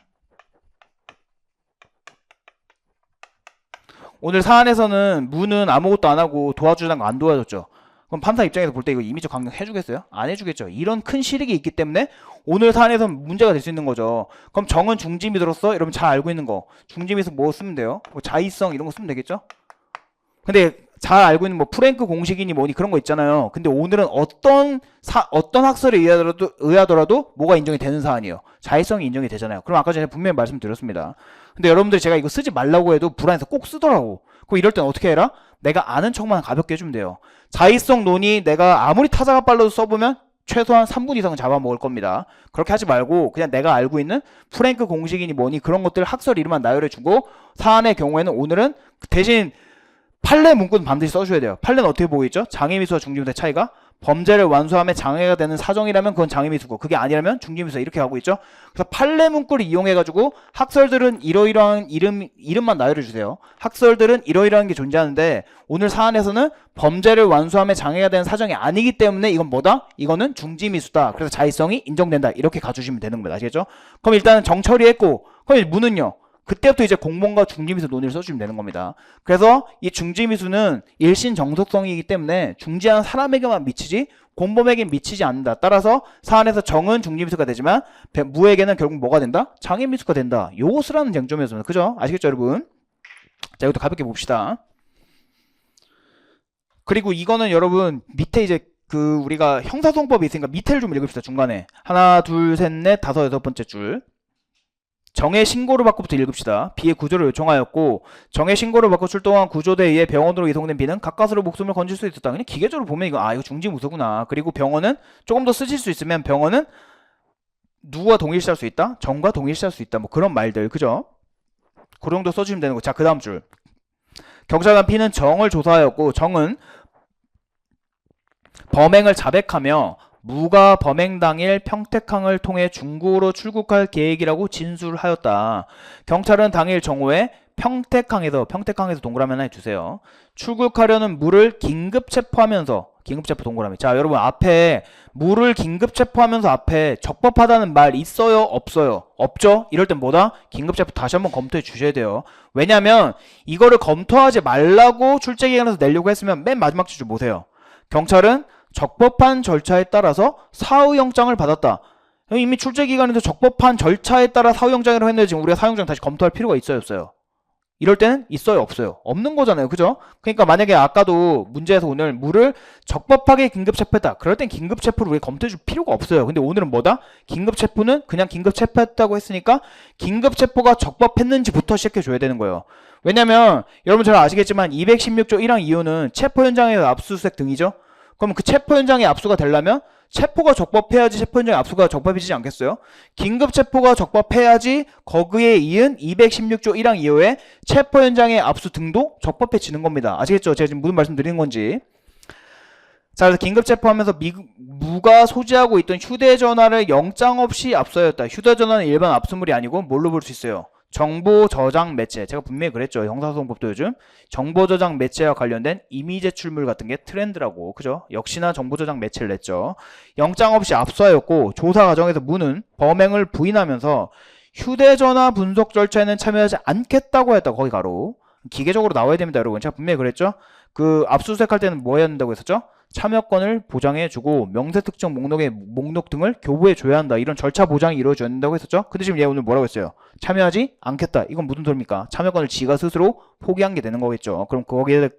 오늘 사안에서는 무는 아무것도 안 하고 도와주다는 거 안 도와줬죠. 그럼 판사 입장에서 볼 때 이거 임의적 강경 해주겠어요? 안 해주겠죠. 이런 큰 실익이 있기 때문에 오늘 사안에서는 문제가 될 수 있는 거죠. 그럼 정은 중지미수로서 여러분 잘 알고 있는 거 중지미수 뭐 쓰면 돼요? 뭐 자의성 이런 거 쓰면 되겠죠? 근데 잘 알고 있는 뭐 프랭크 공식이니 뭐니 그런 거 있잖아요. 근데 오늘은 어떤 학설에 의하더라도 뭐가 인정이 되는 사안이에요. 자의성이 인정이 되잖아요. 그럼 아까 전에 분명히 말씀드렸습니다. 근데 여러분들이 제가 이거 쓰지 말라고 해도 불안해서 꼭 쓰더라고. 그럼 이럴 땐 어떻게 해라? 내가 아는 척만 가볍게 해주면 돼요. 자의성 논의 내가 아무리 타자가 빨라도 써보면 최소한 3분 이상은 잡아먹을 겁니다. 그렇게 하지 말고 그냥 내가 알고 있는 프랭크 공식이니 뭐니 그런 것들 학설 이름만 나열해주고 사안의 경우에는 오늘은 대신 판례 문구는 반드시 써줘야 돼요. 판례는 어떻게 보고 있죠? 장애미수와 중지미수의 차이가 범죄를 완수함에 장애가 되는 사정이라면 그건 장애미수고 그게 아니라면 중지미수 이렇게 가고 있죠. 그래서 판례 문구를 이용해가지고 학설들은 이러이러한 이름만 나열해주세요. 학설들은 이러이러한 게 존재하는데 오늘 사안에서는 범죄를 완수함에 장애가 되는 사정이 아니기 때문에 이건 뭐다? 이거는 중지미수다. 그래서 자의성이 인정된다. 이렇게 가주시면 되는 겁니다. 아시겠죠? 그럼 일단은 정처리했고 그럼 무는요? 그때부터 이제 공범과 중지미수 논의를 써주시면 되는 겁니다. 그래서 이 중지미수는 일신 정속성이기 때문에 중지하는 사람에게만 미치지 공범에게는 미치지 않는다. 따라서 사안에서 정은 중지미수가 되지만 무에게는 결국 뭐가 된다? 장애미수가 된다. 요거 쓰라는 쟁점이었습니다. 그죠? 아시겠죠 여러분? 자 이것도 가볍게 봅시다. 그리고 이거는 여러분 밑에 이제 우리가 형사소송법이 있으니까 밑에를 좀 읽읍시다. 중간에 하나 둘 셋 넷 다섯 여섯 번째 줄 정의 신고를 받고부터 읽읍시다. B의 구조를 요청하였고 정의 신고를 받고 출동한 구조대에 의해 병원으로 이송된 B는 가까스로 목숨을 건질 수 있었다. 그냥 기계적으로 보면 이거 중지무수구나. 그리고 병원은 조금 더 쓰실 수 있으면 병원은 누구와 동일시할 수 있다? 정과 동일시할 수 있다. 뭐 그런 말들 그죠? 그 정도 써주시면 되는 거. 자 그 다음 줄 경찰관 P는 정을 조사하였고 정은 범행을 자백하며 무가 범행 당일 평택항을 통해 중구로 출국할 계획이라고 진술하였다. 경찰은 당일 정오에 평택항에서 동그라미 하나 해주세요. 출국하려는 무를 긴급 체포하면서 긴급체포 동그라미. 자, 여러분 앞에 물을 긴급체포하면서 앞에 적법하다는 말 있어요? 없어요? 없죠? 이럴 땐 뭐다? 긴급체포 다시 한번 검토해 주셔야 돼요. 왜냐면 이거를 검토하지 말라고 출제기관에서 내려고 했으면 맨 마지막 줄 보세요. 경찰은 적법한 절차에 따라서 사후영장을 받았다. 이미 출제기관에서 적법한 절차에 따라 사후영장이라고 했는데 지금 우리가 사후영장 다시 검토할 필요가 있어요, 없어요? 이럴 때는 있어요, 없어요? 없는 거잖아요, 그죠? 그러니까 만약에 아까도 문제에서 오늘 물을 적법하게 긴급체포했다. 그럴 땐 긴급체포를 우리 검토해 줄 필요가 없어요. 근데 오늘은 뭐다? 긴급체포는 그냥 긴급체포했다고 했으니까 긴급체포가 적법했는지부터 시작해 줘야 되는 거예요. 왜냐면 여러분 잘 아시겠지만 216조 1항 2호는 체포 현장에서 압수수색 등이죠. 그럼 그 체포 현장에 압수가 되려면 체포가 적법해야지 체포 현장에 압수가 적법해지지 않겠어요? 긴급 체포가 적법해야지 거기에 이은 216조 1항 2호의 체포 현장의 압수 등도 적법해지는 겁니다. 아시겠죠? 제가 지금 무슨 말씀 드리는 건지. 자, 그래서 긴급 체포하면서 무가 소지하고 있던 휴대전화를 영장 없이 압수하였다. 휴대전화는 일반 압수물이 아니고 뭘로 볼 수 있어요? 정보 저장 매체. 제가 분명히 그랬죠. 형사소송법도 요즘 정보 저장 매체와 관련된 이미 제출물 같은 게 트렌드라고. 그죠? 역시나 정보 저장 매체를 냈죠. 영장 없이 압수하였고 조사 과정에서 무는 범행을 부인하면서 휴대전화 분석 절차에는 참여하지 않겠다고 했다. 거기 가로. 기계적으로 나와야 됩니다, 여러분. 제가 분명히 그랬죠. 그 압수수색할 때는 뭐 해야 된다고 했었죠? 참여권을 보장해주고 명세 특정 목록의 목록 등을 교부해줘야 한다. 이런 절차 보장이 이루어져야 된다고 했었죠. 근데 지금 얘 오늘 뭐라고 했어요? 참여하지 않겠다. 이건 무슨 소리입니까? 참여권을 지가 스스로 포기한 게 되는 거겠죠. 그럼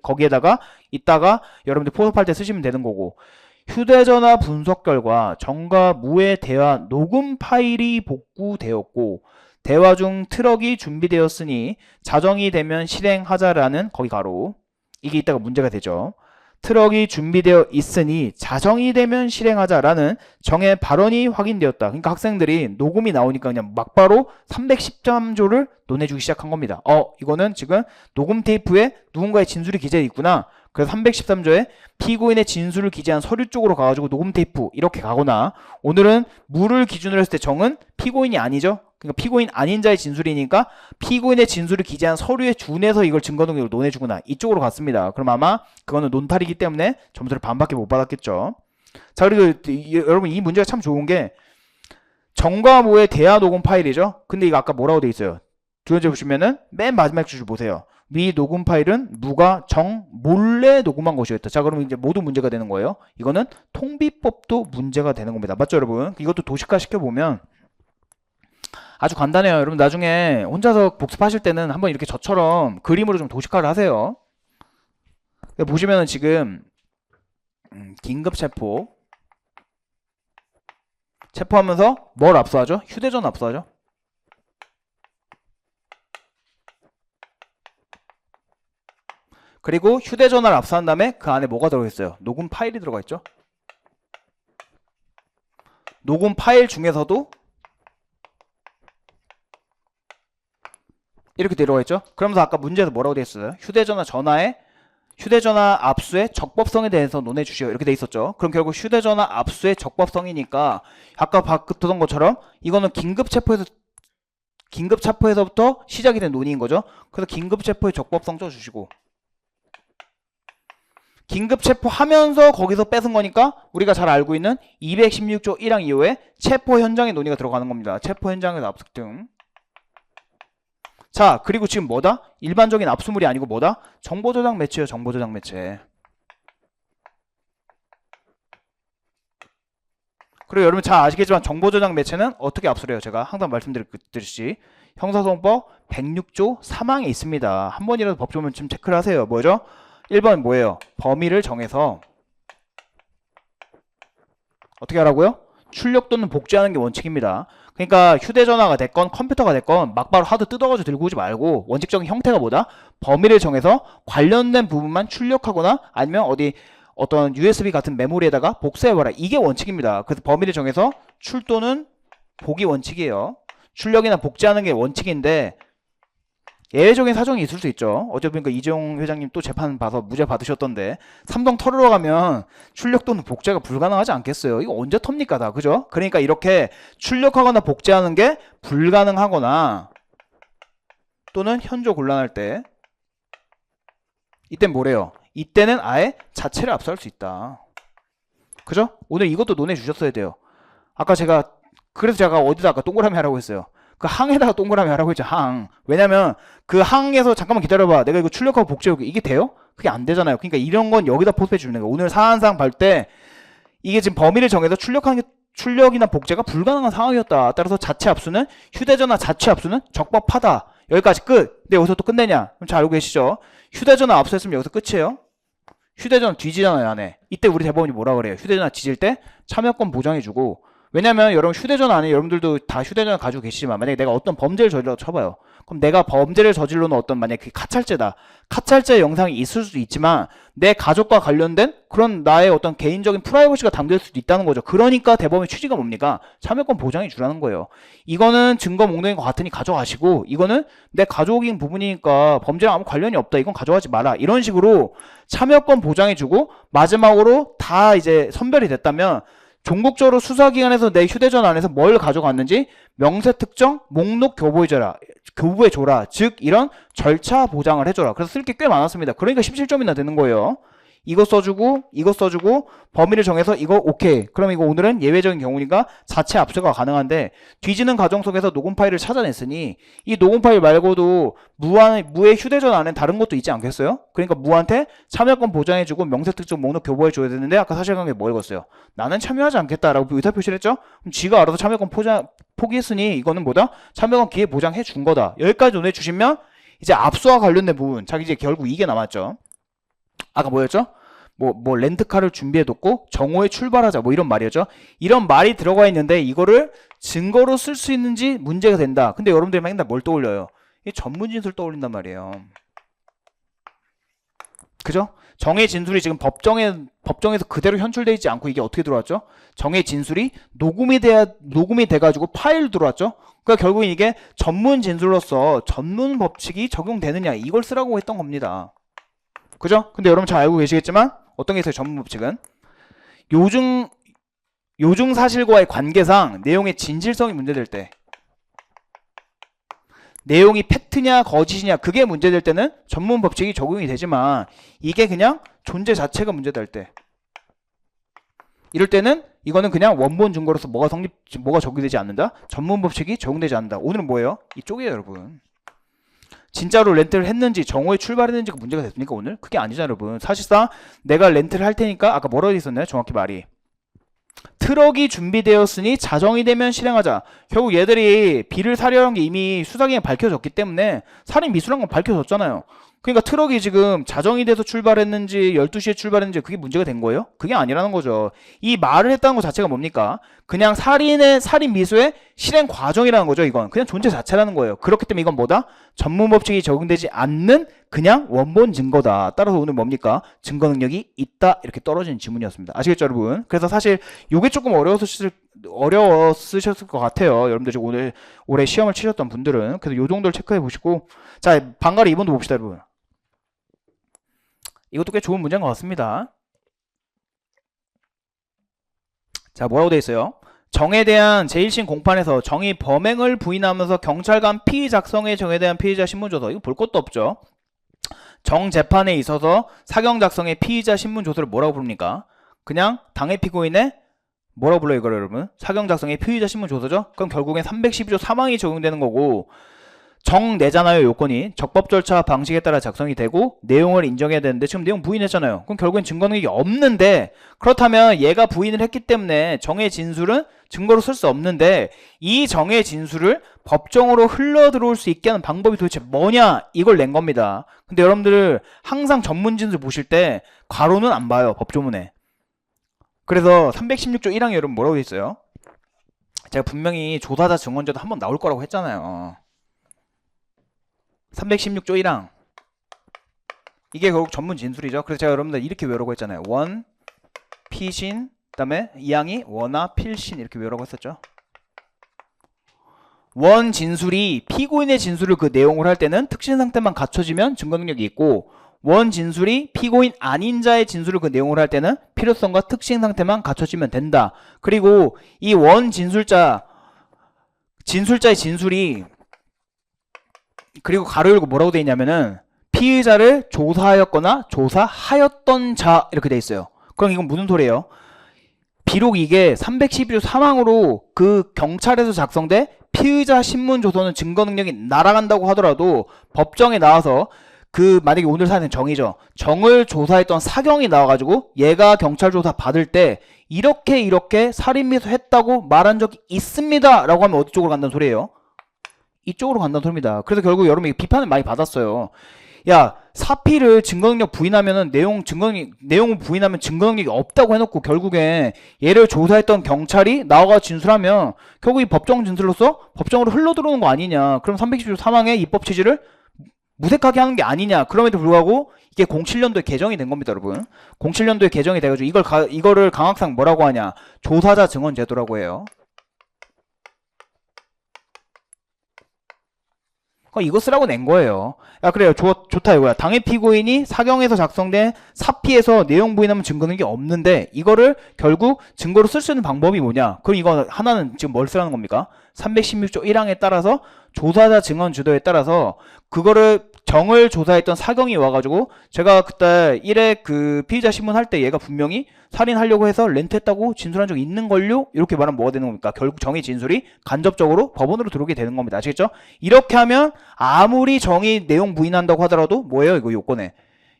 거기에다가 이따가 여러분들 포섭할 때 쓰시면 되는 거고, 휴대전화 분석 결과 정과 무의 대화 녹음 파일이 복구되었고 대화 중 트럭이 준비되었으니 자정이 되면 실행하자라는 거기 가로. 이게 이따가 문제가 되죠. 트럭이 준비되어 있으니 자정이 되면 실행하자라는 정의 발언이 확인되었다. 그러니까 학생들이 녹음이 나오니까 그냥 막바로 313조를 논해주기 시작한 겁니다. 이거는 지금 녹음 테이프에 누군가의 진술이 기재되어 있구나. 그래서 313조에 피고인의 진술을 기재한 서류 쪽으로 가가지고 녹음 테이프 이렇게 가거나, 오늘은 무를 기준으로 했을 때 정은 피고인이 아니죠. 그러니까 피고인 아닌 자의 진술이니까 피고인의 진술을 기재한 서류에 준해서 이걸 증거 능력을 논해주구나. 이쪽으로 갔습니다. 그럼 아마 그거는 논탈이기 때문에 점수를 반밖에 못 받았겠죠. 자, 그리고 여러분 이 문제가 참 좋은 게 정과 무의 대화 녹음 파일이죠. 근데 이거 아까 뭐라고 돼 있어요? 두 번째 보시면은 맨 마지막 줄 보세요. 미 녹음 파일은 무가 정 몰래 녹음한 것이었다. 자, 그러면 이제 모두 문제가 되는 거예요. 이거는 통비법도 문제가 되는 겁니다. 맞죠, 여러분? 이것도 도식화 시켜보면 아주 간단해요. 여러분 나중에 혼자서 복습하실 때는 한번 이렇게 저처럼 그림으로 좀 도식화를 하세요. 보시면은 지금 긴급체포 체포하면서 뭘 압수하죠? 휴대전화 압수하죠. 그리고 휴대전화를 압수한 다음에 그 안에 뭐가 들어가 있어요? 녹음 파일이 들어가 있죠. 녹음 파일 중에서도 이렇게 들어가 있죠. 그러면서 아까 문제에서 뭐라고 되어 있어요? 휴대전화 압수의 적법성에 대해서 논해 주시오. 이렇게 돼 있었죠. 그럼 결국 휴대전화 압수의 적법성이니까 아까 봤던 것처럼 이거는 긴급체포에서부터 시작이 된 논의인 거죠. 그래서 긴급체포의 적법성 써주시고, 긴급체포하면서 거기서 뺏은 거니까 우리가 잘 알고 있는 216조 1항 2호에 체포 현장의 논의가 들어가는 겁니다. 체포 현장에서 압수 등. 자, 그리고 지금 뭐다? 일반적인 압수물이 아니고 뭐다? 정보저장 매체예요. 정보저장 매체. 그리고 여러분 잘 아시겠지만 정보저장 매체는 어떻게 압수를 해요? 제가 항상 말씀드렸듯이 형사소송법 106조 3항에 있습니다. 한 번이라도 법조문 좀 체크를 하세요. 뭐죠? 1번 뭐예요? 범위를 정해서 어떻게 하라고요? 출력 또는 복제하는 게 원칙입니다. 그러니까 휴대전화가 됐건 컴퓨터가 됐건 막바로 하드 뜯어가지고 들고 오지 말고 원칙적인 형태가 뭐다? 범위를 정해서 관련된 부분만 출력하거나 아니면 어떤 USB 같은 메모리에다가 복사해봐라. 이게 원칙입니다. 그래서 범위를 정해서 출 또는 복이 원칙이에요. 출력이나 복제하는 게 원칙인데 예외적인 사정이 있을 수 있죠. 어제 보니까 이재용 회장님 또 재판 봐서 무죄 받으셨던데 삼성 털으러 가면 출력 또는 복제가 불가능하지 않겠어요? 이거 언제 텁니까 다, 그죠? 그러니까 이렇게 출력하거나 복제하는 게 불가능하거나 또는 현저 곤란할 때 이땐 뭐래요? 이때는 아예 자체를 압수할 수 있다. 그죠? 오늘 이것도 논해 주셨어야 돼요. 그래서 제가 어디다 아까 동그라미 하라고 했어요. 그 항에다가 동그라미 하라고 했죠. 항. 왜냐면 그 항에서 잠깐만 기다려봐. 내가 이거 출력하고 복제해볼게. 이게 돼요? 그게 안 되잖아요. 그러니까 이런 건 여기다 포스트해 주는 거예요. 오늘 사안상 볼 때 이게 지금 범위를 정해서 출력이나 복제가 불가능한 상황이었다. 따라서 자체 압수는 휴대전화 자체 압수는 적법하다. 여기까지 끝. 근데 여기서 또 끝내냐? 그럼 잘 알고 계시죠? 휴대전화 압수했으면 여기서 끝이에요. 휴대전화 뒤지잖아요, 안에. 이때 우리 대법원이 뭐라 그래요? 휴대전화 뒤질 때 참여권 보장해주고. 왜냐면 여러분 휴대전화 안에 여러분들도 다 휴대전화 가지고 계시지만 만약에 내가 어떤 범죄를 저질러 쳐봐요. 그럼 내가 범죄를 저질러는 어떤 만약에 그게 카찰죄다. 카찰죄 영상이 있을 수도 있지만 내 가족과 관련된 그런 나의 어떤 개인적인 프라이버시가 담길 수도 있다는 거죠. 그러니까 대법원의 취지가 뭡니까? 참여권 보장해 주라는 거예요. 이거는 증거 목록인 것 같으니 가져가시고 이거는 내 가족인 부분이니까 범죄랑 아무 관련이 없다. 이건 가져가지 마라. 이런 식으로 참여권 보장해 주고 마지막으로 다 이제 선별이 됐다면 종국적으로 수사기관에서 내 휴대전화 안에서 뭘 가져갔는지 명세특정 목록 교부해줘라. 즉 이런 절차 보장을 해줘라. 그래서 쓸 게 꽤 많았습니다. 그러니까 17점이나 되는 거예요. 이거 써주고 범위를 정해서 이거 오케이. 그럼 이거 오늘은 예외적인 경우니까 자체 압수가 가능한데 뒤지는 과정 속에서 녹음 파일을 찾아냈으니 이 녹음 파일 말고도 무의 휴대전화 안에 다른 것도 있지 않겠어요? 그러니까 무한테 참여권 보장해주고 명세특정 목록 교부해줘야 되는데 아까 사실관계 뭐 읽었어요? 나는 참여하지 않겠다라고 의사표시를 했죠? 그럼 지가 알아서 참여권 포기했으니 이거는 뭐다? 참여권 기회 보장해 준 거다. 여기까지 논해주시면 이제 압수와 관련된 부분 자 이제 결국 이게 남았죠. 아까 뭐였죠? 뭐 렌트카를 준비해뒀고 정오에 출발하자 뭐 이런 말이었죠. 이런 말이 들어가 있는데 이거를 증거로 쓸 수 있는지 문제가 된다. 근데 여러분들이 맨날 뭘 떠올려요? 이 전문 진술 떠올린단 말이에요. 그죠? 정의 진술이 지금 법정에서 그대로 현출되어 있지 않고 이게 어떻게 들어왔죠? 정의 진술이 녹음이 돼가지고 파일 들어왔죠? 그러니까 결국은 이게 전문 진술로서 전문 법칙이 적용되느냐 이걸 쓰라고 했던 겁니다. 그죠? 근데 여러분 잘 알고 계시겠지만 어떤 게 있어요? 전문 법칙은 요중 사실과의 관계상 내용의 진실성이 문제될 때 내용이 팩트냐 거짓이냐 그게 문제될 때는 전문 법칙이 적용이 되지만 이게 그냥 존재 자체가 문제될 때 이럴 때는 이거는 그냥 원본 증거로서 뭐가 적용되지 않는다? 전문 법칙이 적용되지 않는다. 오늘은 뭐예요? 이쪽이에요 여러분. 진짜로 렌트를 했는지 정오에 출발했는지가 문제가 됐습니까 오늘? 그게 아니잖아요 여러분. 사실상 내가 렌트를 할 테니까 아까 뭐라고 있었나요? 정확히 말이 트럭이 준비되었으니 자정이 되면 실행하자. 결국 얘들이 비를 사려는 게 이미 수사기관에 밝혀졌기 때문에 살인 미수란 건 밝혀졌잖아요. 그러니까 트럭이 지금 자정이 돼서 출발했는지 12시에 출발했는지 그게 문제가 된 거예요? 그게 아니라는 거죠. 이 말을 했다는 것 자체가 뭡니까? 그냥 살인 미수의 실행 과정이라는 거죠. 이건 그냥 존재 자체라는 거예요. 그렇기 때문에 이건 뭐다? 전문 법칙이 적용되지 않는 그냥 원본 증거다. 따라서 오늘 뭡니까? 증거 능력이 있다. 이렇게 떨어지는 지문이었습니다. 아시겠죠 여러분? 그래서 사실 요게 조금 어려웠으셨을 것 같아요. 여러분들 지금 올해 시험을 치셨던 분들은. 그래서 요 정도를 체크해 보시고 자 방가리 2번도 봅시다 여러분. 이것도 꽤 좋은 문제인 것 같습니다. 자 뭐라고 되어 있어요? 정에 대한 제1심 공판에서 정의 범행을 부인하면서 경찰관 피의 작성의 정에 대한 피의자 신문조서 이거 볼 것도 없죠. 정 재판에 있어서 사경 작성의 피의자 신문조서를 뭐라고 부릅니까? 그냥 당해 피고인의 뭐라고 불러요 이걸 여러분? 사경 작성의 피의자 신문조서죠? 그럼 결국엔 312조 사망이 적용되는 거고 정 내잖아요 요건이 적법 절차 방식에 따라 작성이 되고 내용을 인정해야 되는데 지금 내용 부인했잖아요. 그럼 결국엔 증거 능력이 없는데 그렇다면 얘가 부인을 했기 때문에 정의 진술은 증거로 쓸 수 없는데 이 정의 진술을 법정으로 흘러 들어올 수 있게 하는 방법이 도대체 뭐냐 이걸 낸 겁니다. 근데 여러분들 항상 전문 진술 보실 때 괄호는 안 봐요 법조문에. 그래서 316조 1항에 여러분 뭐라고 돼 있어요? 제가 분명히 조사자 증언자도 한번 나올 거라고 했잖아요. 316조 1항 이게 결국 전문 진술이죠. 그래서 제가 여러분들 이렇게 외우라고 했잖아요. 원, 피신, 그 다음에 2항이 원화, 필신 이렇게 외우라고 했었죠. 원 진술이 피고인의 진술을 그 내용을 할 때는 특신 상태만 갖춰지면 증거 능력이 있고 원 진술이 피고인 아닌 자의 진술을 그 내용을 할 때는 필요성과 특신 상태만 갖춰지면 된다. 그리고 이 원 진술자의 진술이 그리고 가로 열고 뭐라고 되어 있냐면은 피의자를 조사하였거나 조사하였던 자 이렇게 되어 있어요. 그럼 이건 무슨 소리예요? 비록 이게 312조 사망으로 그 경찰에서 작성된 피의자 신문 조서는 증거 능력이 날아간다고 하더라도 법정에 나와서 그 만약에 오늘 사는 정이죠. 정을 조사했던 사경이 나와가지고 얘가 경찰 조사 받을 때 이렇게 살인미수 했다고 말한 적이 있습니다 라고 하면 어디 쪽으로 간다는 소리예요? 이쪽으로 간다는 소리입니다. 그래서 결국 여러분이 비판을 많이 받았어요. 야, 사피를 증거능력 부인하면은 내용을 부인하면 증거능력이 없다고 해놓고 결국엔 얘를 조사했던 경찰이 나와가 진술하면 결국 이 법정 진술로서 법정으로 흘러들어오는 거 아니냐. 그럼 310조 사망의 입법 취지를 무색하게 하는 게 아니냐. 그럼에도 불구하고 이게 07년도에 개정이 된 겁니다, 여러분. 07년도에 개정이 돼가지고 이거를 강학상 뭐라고 하냐. 조사자 증언 제도라고 해요. 이거 쓰라고 낸 거예요. 야, 그래요. 좋다 이거야. 당해 피고인이 사경에서 작성된 사피에서 내용 부인하면 증거는 게 없는데 이거를 결국 증거로 쓸 수 있는 방법이 뭐냐? 그럼 이거 하나는 지금 뭘 쓰라는 겁니까? 316조 1항에 따라서 조사자 증언 주도에 따라서 그거를 정을 조사했던 사경이 와가지고 제가 그때 1회 그 피의자 신문 할 때 얘가 분명히 살인하려고 해서 렌트했다고 진술한 적이 있는걸요? 이렇게 말하면 뭐가 되는 겁니까? 결국 정의 진술이 간접적으로 법원으로 들어오게 되는 겁니다. 아시겠죠? 이렇게 하면 아무리 정의 내용 부인한다고 하더라도 뭐예요? 이거 요건에.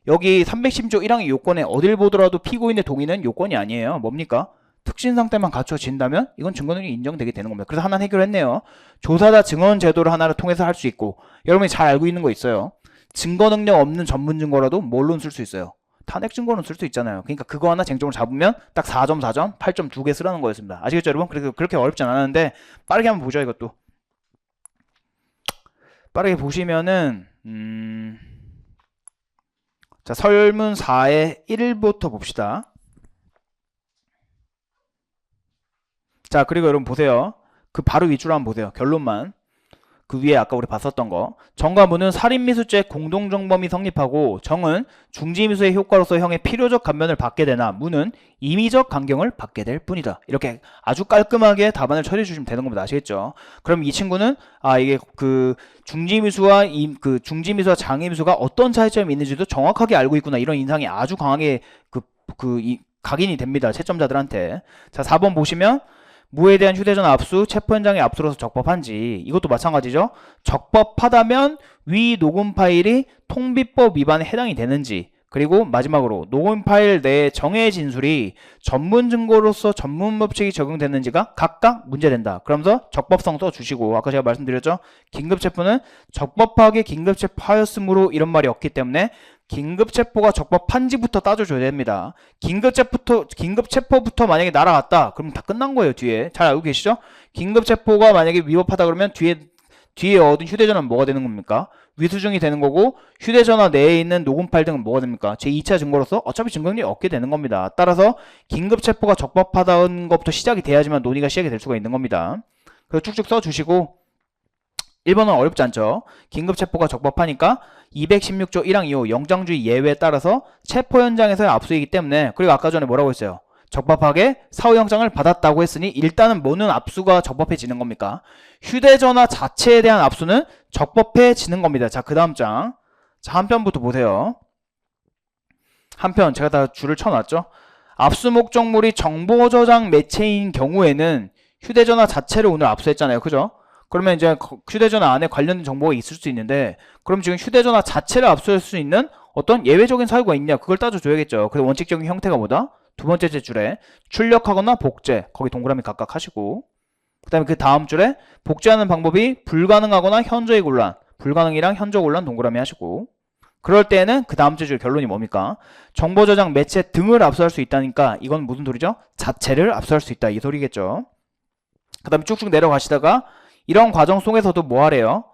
여기 310조 1항의 요건에 어딜 보더라도 피고인의 동의는 요건이 아니에요. 뭡니까? 특신상 때만 갖춰진다면 이건 증거능력이 인정되게 되는 겁니다. 그래서 하나 해결했네요. 조사자 증언 제도를 하나를 통해서 할 수 있고 여러분이 잘 알고 있는 거 있어요. 증거능력 없는 전문 증거라도 뭘로 쓸 수 있어요? 탄핵 증거는 쓸 수 있잖아요. 그러니까 그거 하나 쟁점으로 잡으면 딱 4점, 4점, 8점 2개 쓰라는 거였습니다. 아시겠죠 여러분? 그렇게 어렵진 않았는데 빠르게 한번 보죠 이것도. 빠르게 보시면은 자 설문 4의 1부터 봅시다. 자 그리고 여러분 보세요. 그 바로 윗줄 한번 보세요. 결론만. 그 위에 아까 우리 봤었던 거. 정과 무는 살인미수죄 공동정범이 성립하고 정은 중지미수의 효과로서 형의 필요적 감면을 받게 되나 무는 임의적 강경을 받게 될 뿐이다. 이렇게 아주 깔끔하게 답안을 처리해 주시면 되는 겁니다. 아시겠죠? 그럼 이 친구는 이게 그 중지미수와 중지미수와 장의미수가 어떤 차이점이 있는지도 정확하게 알고 있구나. 이런 인상이 아주 강하게 각인이 됩니다. 채점자들한테. 자, 4번 보시면 무에 대한 휴대전화 압수, 체포 현장에 압수로서 적법한지 이것도 마찬가지죠. 적법하다면 위 녹음 파일이 통비법 위반에 해당이 되는지 그리고 마지막으로 녹음 파일 내의 정의 진술이 전문 증거로서 전문 법칙이 적용되는지가 각각 문제된다. 그러면서 적법성 써주시고 아까 제가 말씀드렸죠. 긴급체포는 적법하게 긴급체포하였으므로 이런 말이 없기 때문에 긴급체포가 적법한지부터 따져줘야 됩니다. 긴급체포부터 만약에 날아갔다. 그럼 다 끝난 거예요, 뒤에. 잘 알고 계시죠? 긴급체포가 만약에 위법하다 그러면 뒤에 얻은 휴대전화는 뭐가 되는 겁니까? 위수증이 되는 거고 휴대전화 내에 있는 녹음 파일 등은 뭐가 됩니까? 제2차 증거로서 어차피 증거능력이 없게 되는 겁니다. 따라서 긴급체포가 적법하다는 것부터 시작이 돼야지만 논의가 시작이 될 수가 있는 겁니다. 그래서 쭉쭉 써주시고 1번은 어렵지 않죠. 긴급체포가 적법하니까 216조 1항 2호 영장주의 예외에 따라서 체포 현장에서의 압수이기 때문에 그리고 아까 전에 뭐라고 했어요? 적법하게 사후영장을 받았다고 했으니 일단은 뭐는 압수가 적법해지는 겁니까? 휴대전화 자체에 대한 압수는 적법해지는 겁니다. 자, 그 다음 장. 자, 한 편부터 보세요. 한 편 제가 다 줄을 쳐놨죠. 압수 목적물이 정보 저장 매체인 경우에는 휴대전화 자체를 오늘 압수했잖아요. 그죠? 그러면 이제 휴대전화 안에 관련된 정보가 있을 수 있는데 그럼 지금 휴대전화 자체를 압수할 수 있는 어떤 예외적인 사유가 있냐 그걸 따져줘야겠죠. 그래서 원칙적인 형태가 뭐다? 두 번째 줄에 출력하거나 복제 거기 동그라미 각각 하시고 그 다음에 그 다음 줄에 복제하는 방법이 불가능하거나 현저히 곤란 불가능이랑 현저 곤란 동그라미 하시고 그럴 때에는 그 다음 줄 결론이 뭡니까? 정보 저장 매체 등을 압수할 수 있다니까 이건 무슨 소리죠? 자체를 압수할 수 있다 이 소리겠죠. 그 다음에 쭉쭉 내려가시다가 이런 과정 속에서도 뭐 하래요?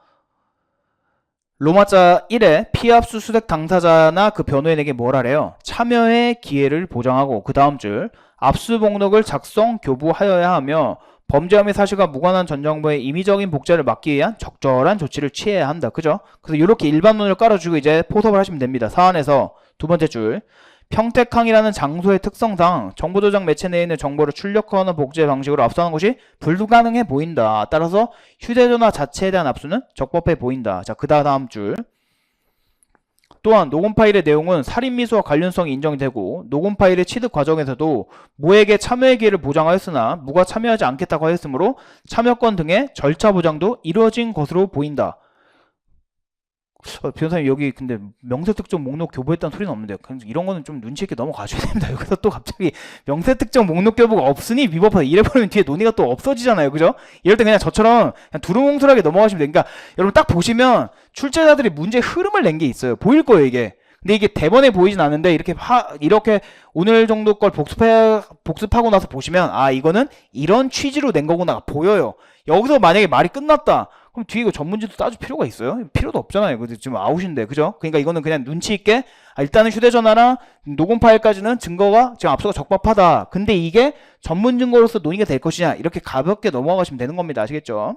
로마자 1에 피압수 수색 당사자나 그 변호인에게 뭘 하래요? 참여의 기회를 보장하고 그 다음 줄 압수 목록을 작성, 교부하여야 하며 범죄 혐의 사실과 무관한 전 정보의 임의적인 복제를 막기 위한 적절한 조치를 취해야 한다. 그죠? 그래서 이렇게 일반론을 깔아주고 이제 포섭을 하시면 됩니다. 사안에서 두 번째 줄 평택항이라는 장소의 특성상 정보저장 매체 내에 있는 정보를 출력하거나 복제 방식으로 압수하는 것이 불가능해 보인다. 따라서 휴대전화 자체에 대한 압수는 적법해 보인다. 자, 그 다음 줄 또한 녹음 파일의 내용은 살인미수와 관련성이 인정되고 녹음 파일의 취득 과정에서도 무에게 참여의 기회를 보장하였으나 무가 참여하지 않겠다고 하였으므로 참여권 등의 절차 보장도 이루어진 것으로 보인다. 변호사님 여기 근데 명세특정 목록 교부했다는 소리는 없는데요. 이런 거는 좀 눈치 있게 넘어가셔야 됩니다. 여기서 또 갑자기 명세특정 목록 교부가 없으니 위법하다 이래버리면 뒤에 논의가 또 없어지잖아요. 그죠? 이럴 때 그냥 저처럼 그냥 두루뭉술하게 넘어가시면 돼요. 그러니까 여러분 딱 보시면 출제자들이 문제 흐름을 낸 게 있어요. 보일 거예요 이게. 근데 이게 대본에 보이진 않는데 이렇게 오늘 정도 걸 복습하고 나서 보시면 아 이거는 이런 취지로 낸 거구나 보여요. 여기서 만약에 말이 끝났다. 그럼 뒤에 이거 전문지도 따질 필요가 있어요? 필요도 없잖아요. 지금 아웃인데, 그죠? 그러니까 이거는 그냥 눈치 있게 일단은 휴대전화나 녹음 파일까지는 증거가 지금 앞서가 적법하다. 근데 이게 전문 증거로서 논의가 될 것이냐 이렇게 가볍게 넘어가시면 되는 겁니다. 아시겠죠?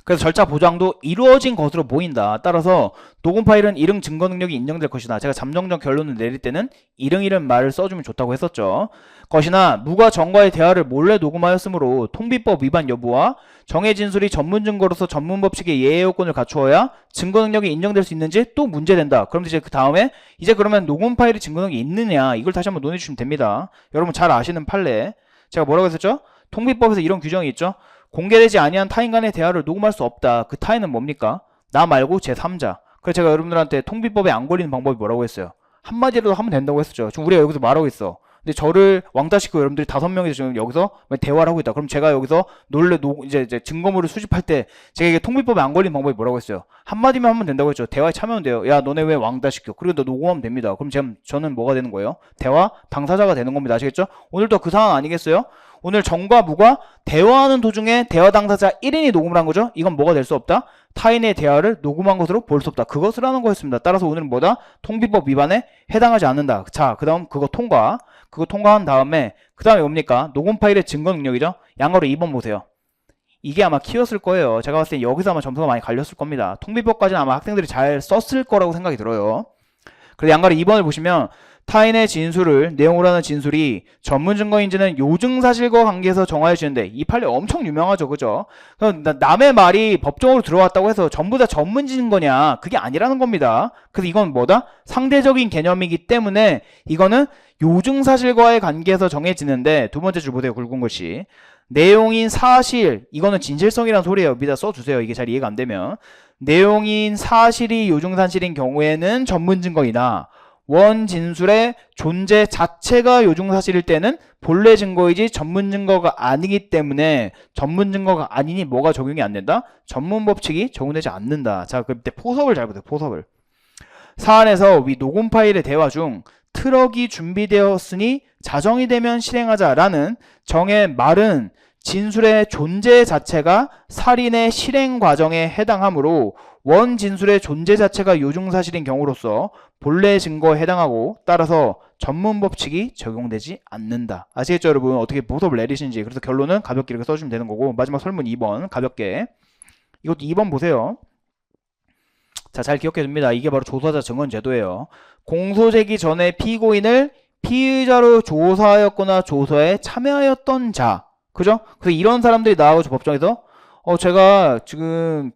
그래서 절차 보장도 이루어진 것으로 보인다. 따라서 녹음 파일은 일응 증거 능력이 인정될 것이다. 제가 잠정적 결론을 내릴 때는 일응이란 말을 써주면 좋다고 했었죠. 것이나 무가 정과의 대화를 몰래 녹음하였으므로 통비법 위반 여부와 정의 진술이 전문 증거로서 전문 법칙의 예외 요건을 갖추어야 증거 능력이 인정될 수 있는지 또 문제된다. 그럼 이제 그 다음에 이제 그러면 녹음 파일이 증거 능력이 있느냐 이걸 다시 한번 논해 주시면 됩니다. 여러분 잘 아시는 판례. 제가 뭐라고 했었죠? 통비법에서 이런 규정이 있죠. 공개되지 아니한 타인 간의 대화를 녹음할 수 없다. 그 타인은 뭡니까? 나 말고 제3자. 그래서 제가 여러분들한테 통비법에 안 걸리는 방법이 뭐라고 했어요? 한마디라도 하면 된다고 했었죠. 지금 우리가 여기서 말하고 있어. 근데 저를 왕따시키고 여러분들이 5명이서 지금 여기서 대화를 하고 있다. 그럼 제가 여기서 이제 증거물을 수집할 때 제가 이게 통비법에 안 걸리는 방법이 뭐라고 했어요? 한마디만 하면 된다고 했죠. 대화에 참여하면 돼요. 야 너네 왜 왕따시켜? 그리고 너 녹음하면 됩니다. 그럼 저는 뭐가 되는 거예요? 대화 당사자가 되는 겁니다. 아시겠죠? 오늘도 그 상황 아니겠어요? 오늘 정과 무가 대화하는 도중에 대화 당사자 1인이 녹음을 한 거죠. 이건 뭐가 될 수 없다? 타인의 대화를 녹음한 것으로 볼 수 없다. 그것을 하는 거였습니다. 따라서 오늘은 뭐다? 통비법 위반에 해당하지 않는다. 자, 그 다음 그거 통과한 다음에 그 다음에 뭡니까? 녹음 파일의 증거 능력이죠. 양가로 2번 보세요. 이게 아마 키였을 거예요. 제가 봤을 때 여기서 아마 점수가 많이 갈렸을 겁니다. 통비법까지는 아마 학생들이 잘 썼을 거라고 생각이 들어요. 그래서 양가로 2번을 보시면 타인의 진술을 내용으로 하는 진술이 전문 증거인지는 요증 사실과 관계에서 정하여지는데 이 판례 엄청 유명하죠. 그죠? 남의 말이 법정으로 들어왔다고 해서 전부 다 전문 증거냐? 그게 아니라는 겁니다. 그래서 이건 뭐다? 상대적인 개념이기 때문에 이거는 요증 사실과의 관계에서 정해지는데 두 번째 줄 보세요. 굵은 글씨. 내용인 사실 이거는 진실성이란 소리예요. 밑에다 써주세요. 이게 잘 이해가 안 되면. 내용인 사실이 요증 사실인 경우에는 전문 증거이나 원 진술의 존재 자체가 요증 사실일 때는 본래 증거이지 전문 증거가 아니기 때문에 전문 증거가 아니니 뭐가 적용이 안 된다? 전문 법칙이 적용되지 않는다. 자, 그때 포섭을 잘 보세요. 포섭을. 사안에서 위 녹음 파일의 대화 중 트럭이 준비되었으니 자정이 되면 실행하자라는 정의 말은 진술의 존재 자체가 살인의 실행 과정에 해당하므로 원 진술의 존재 자체가 요증 사실인 경우로서 본래 증거에 해당하고 따라서 전문 법칙이 적용되지 않는다. 아시겠죠 여러분? 어떻게 보섭을 내리시는지. 그래서 결론은 가볍게 이렇게 써주면 되는 거고 마지막 설문 2번 가볍게. 이것도 2번 보세요. 자, 잘 기억해 둡니다. 이게 바로 조사자 증언 제도예요. 공소 제기 전에 피고인을 피의자로 조사하였거나 조사에 참여하였던 자. 그죠? 그래서 이런 사람들이 나와가지고 법정에서 제가 지금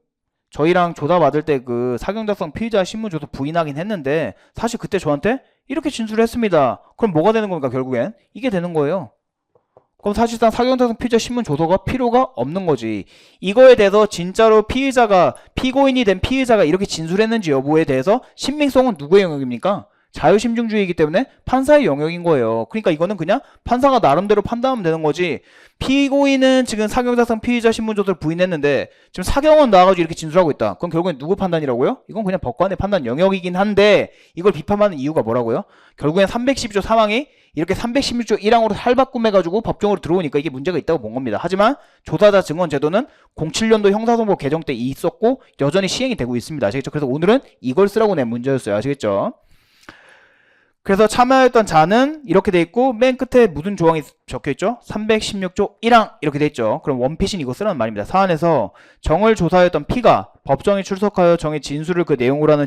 저희랑 조사 받을 때 그 사경작성 피의자 신문조서 부인하긴 했는데 사실 그때 저한테 이렇게 진술을 했습니다. 그럼 뭐가 되는 겁니까? 결국엔 이게 되는 거예요. 그럼 사실상 사경작성 피의자 신문조서가 필요가 없는 거지. 이거에 대해서 진짜로 피고인이 된 피의자가 이렇게 진술했는지 여부에 대해서 신빙성은 누구의 영역입니까? 자유심증주의이기 때문에 판사의 영역인 거예요. 그러니까 이거는 그냥 판사가 나름대로 판단하면 되는 거지. 피고인은 지금 사경작성 피의자 신문조서를 부인했는데 지금 사경은 나와가지고 이렇게 진술하고 있다. 그럼 결국엔 누구 판단이라고요? 이건 그냥 법관의 판단 영역이긴 한데 이걸 비판하는 이유가 뭐라고요? 결국엔 312조 3항이 이렇게 316조 1항으로 살바꿈해가지고 법정으로 들어오니까 이게 문제가 있다고 본 겁니다. 하지만 조사자 증언 제도는 07년도 형사소송법 개정 때 있었고 여전히 시행이 되고 있습니다. 아시겠죠? 그래서 오늘은 이걸 쓰라고 낸 문제였어요. 아시겠죠? 그래서 참여했던 자는 이렇게 돼 있고 맨 끝에 무슨 조항이 적혀 있죠? 316조 1항 이렇게 돼 있죠. 그럼 원핏인 이거 쓰라는 말입니다. 사안에서 정을 조사했던 P가 법정에 출석하여 정의 진술을 그 내용으로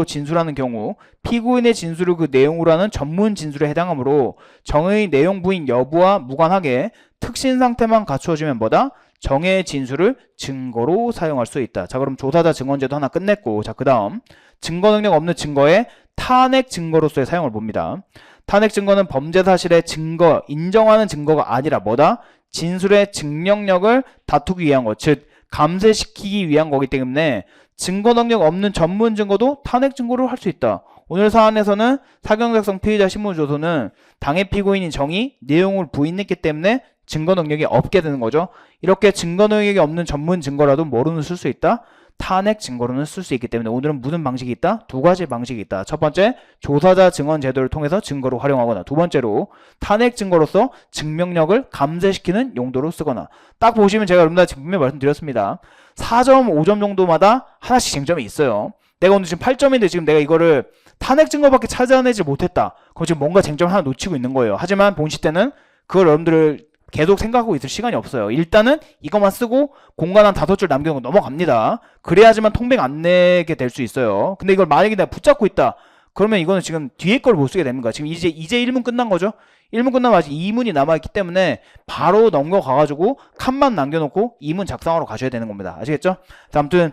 진술하는 경우 피고인의 진술을 그 내용으로 하는 전문 진술에 해당하므로 정의 내용 부인 여부와 무관하게 특신 상태만 갖추어지면 뭐다? 정의 진술을 증거로 사용할 수 있다. 자, 그럼 조사자 증언제도 하나 끝냈고, 자, 그 다음 증거 능력 없는 증거에 탄핵 증거로서의 사용을 봅니다. 탄핵 증거는 범죄 사실의 증거, 인정하는 증거가 아니라 뭐다? 진술의 증명력을 다투기 위한 것, 즉 감쇄시키기 위한 거기 때문에 증거 능력 없는 전문 증거도 탄핵 증거로 할 수 있다. 오늘 사안에서는 사경작성 피의자 신문조서는 당해 피고인인 정이 내용을 부인했기 때문에 증거 능력이 없게 되는 거죠. 이렇게 증거 능력이 없는 전문 증거라도 뭐로는 쓸 수 있다? 탄핵 증거로는 쓸 수 있기 때문에 오늘은 무슨 방식이 있다? 두 가지 방식이 있다. 첫 번째, 조사자 증언 제도를 통해서 증거로 활용하거나, 두 번째로 탄핵 증거로서 증명력을 감쇄시키는 용도로 쓰거나. 딱 보시면 제가 여러분들 지금 분명히 말씀드렸습니다. 4점, 5점 정도마다 하나씩 쟁점이 있어요. 내가 오늘 지금 8점인데 지금 내가 이거를 탄핵 증거밖에 찾아내지 못했다. 그럼 지금 뭔가 쟁점 하나 놓치고 있는 거예요. 하지만 본시 때는 그걸 여러분들을 계속 생각하고 있을 시간이 없어요. 일단은 이것만 쓰고 공간 한 5줄 남겨놓고 넘어갑니다. 그래야지만 통백 안 내게 될 수 있어요. 근데 이걸 만약에 내가 붙잡고 있다. 그러면 이거는 지금 뒤에 걸 못 쓰게 됩니다. 지금 이제 1문 끝난 거죠. 1문 끝나면 아직 2문이 남아있기 때문에 바로 넘겨가가지고 칸만 남겨놓고 2문 작성하러 가셔야 되는 겁니다. 아시겠죠? 자, 아무튼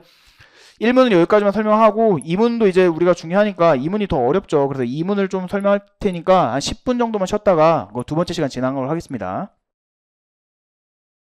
1문은 여기까지만 설명하고 2문도 이제 우리가 중요하니까 2문이 더 어렵죠. 그래서 2문을 좀 설명할 테니까 한 10분 정도만 쉬었다가 두 번째 시간 진행하도록 하겠습니다.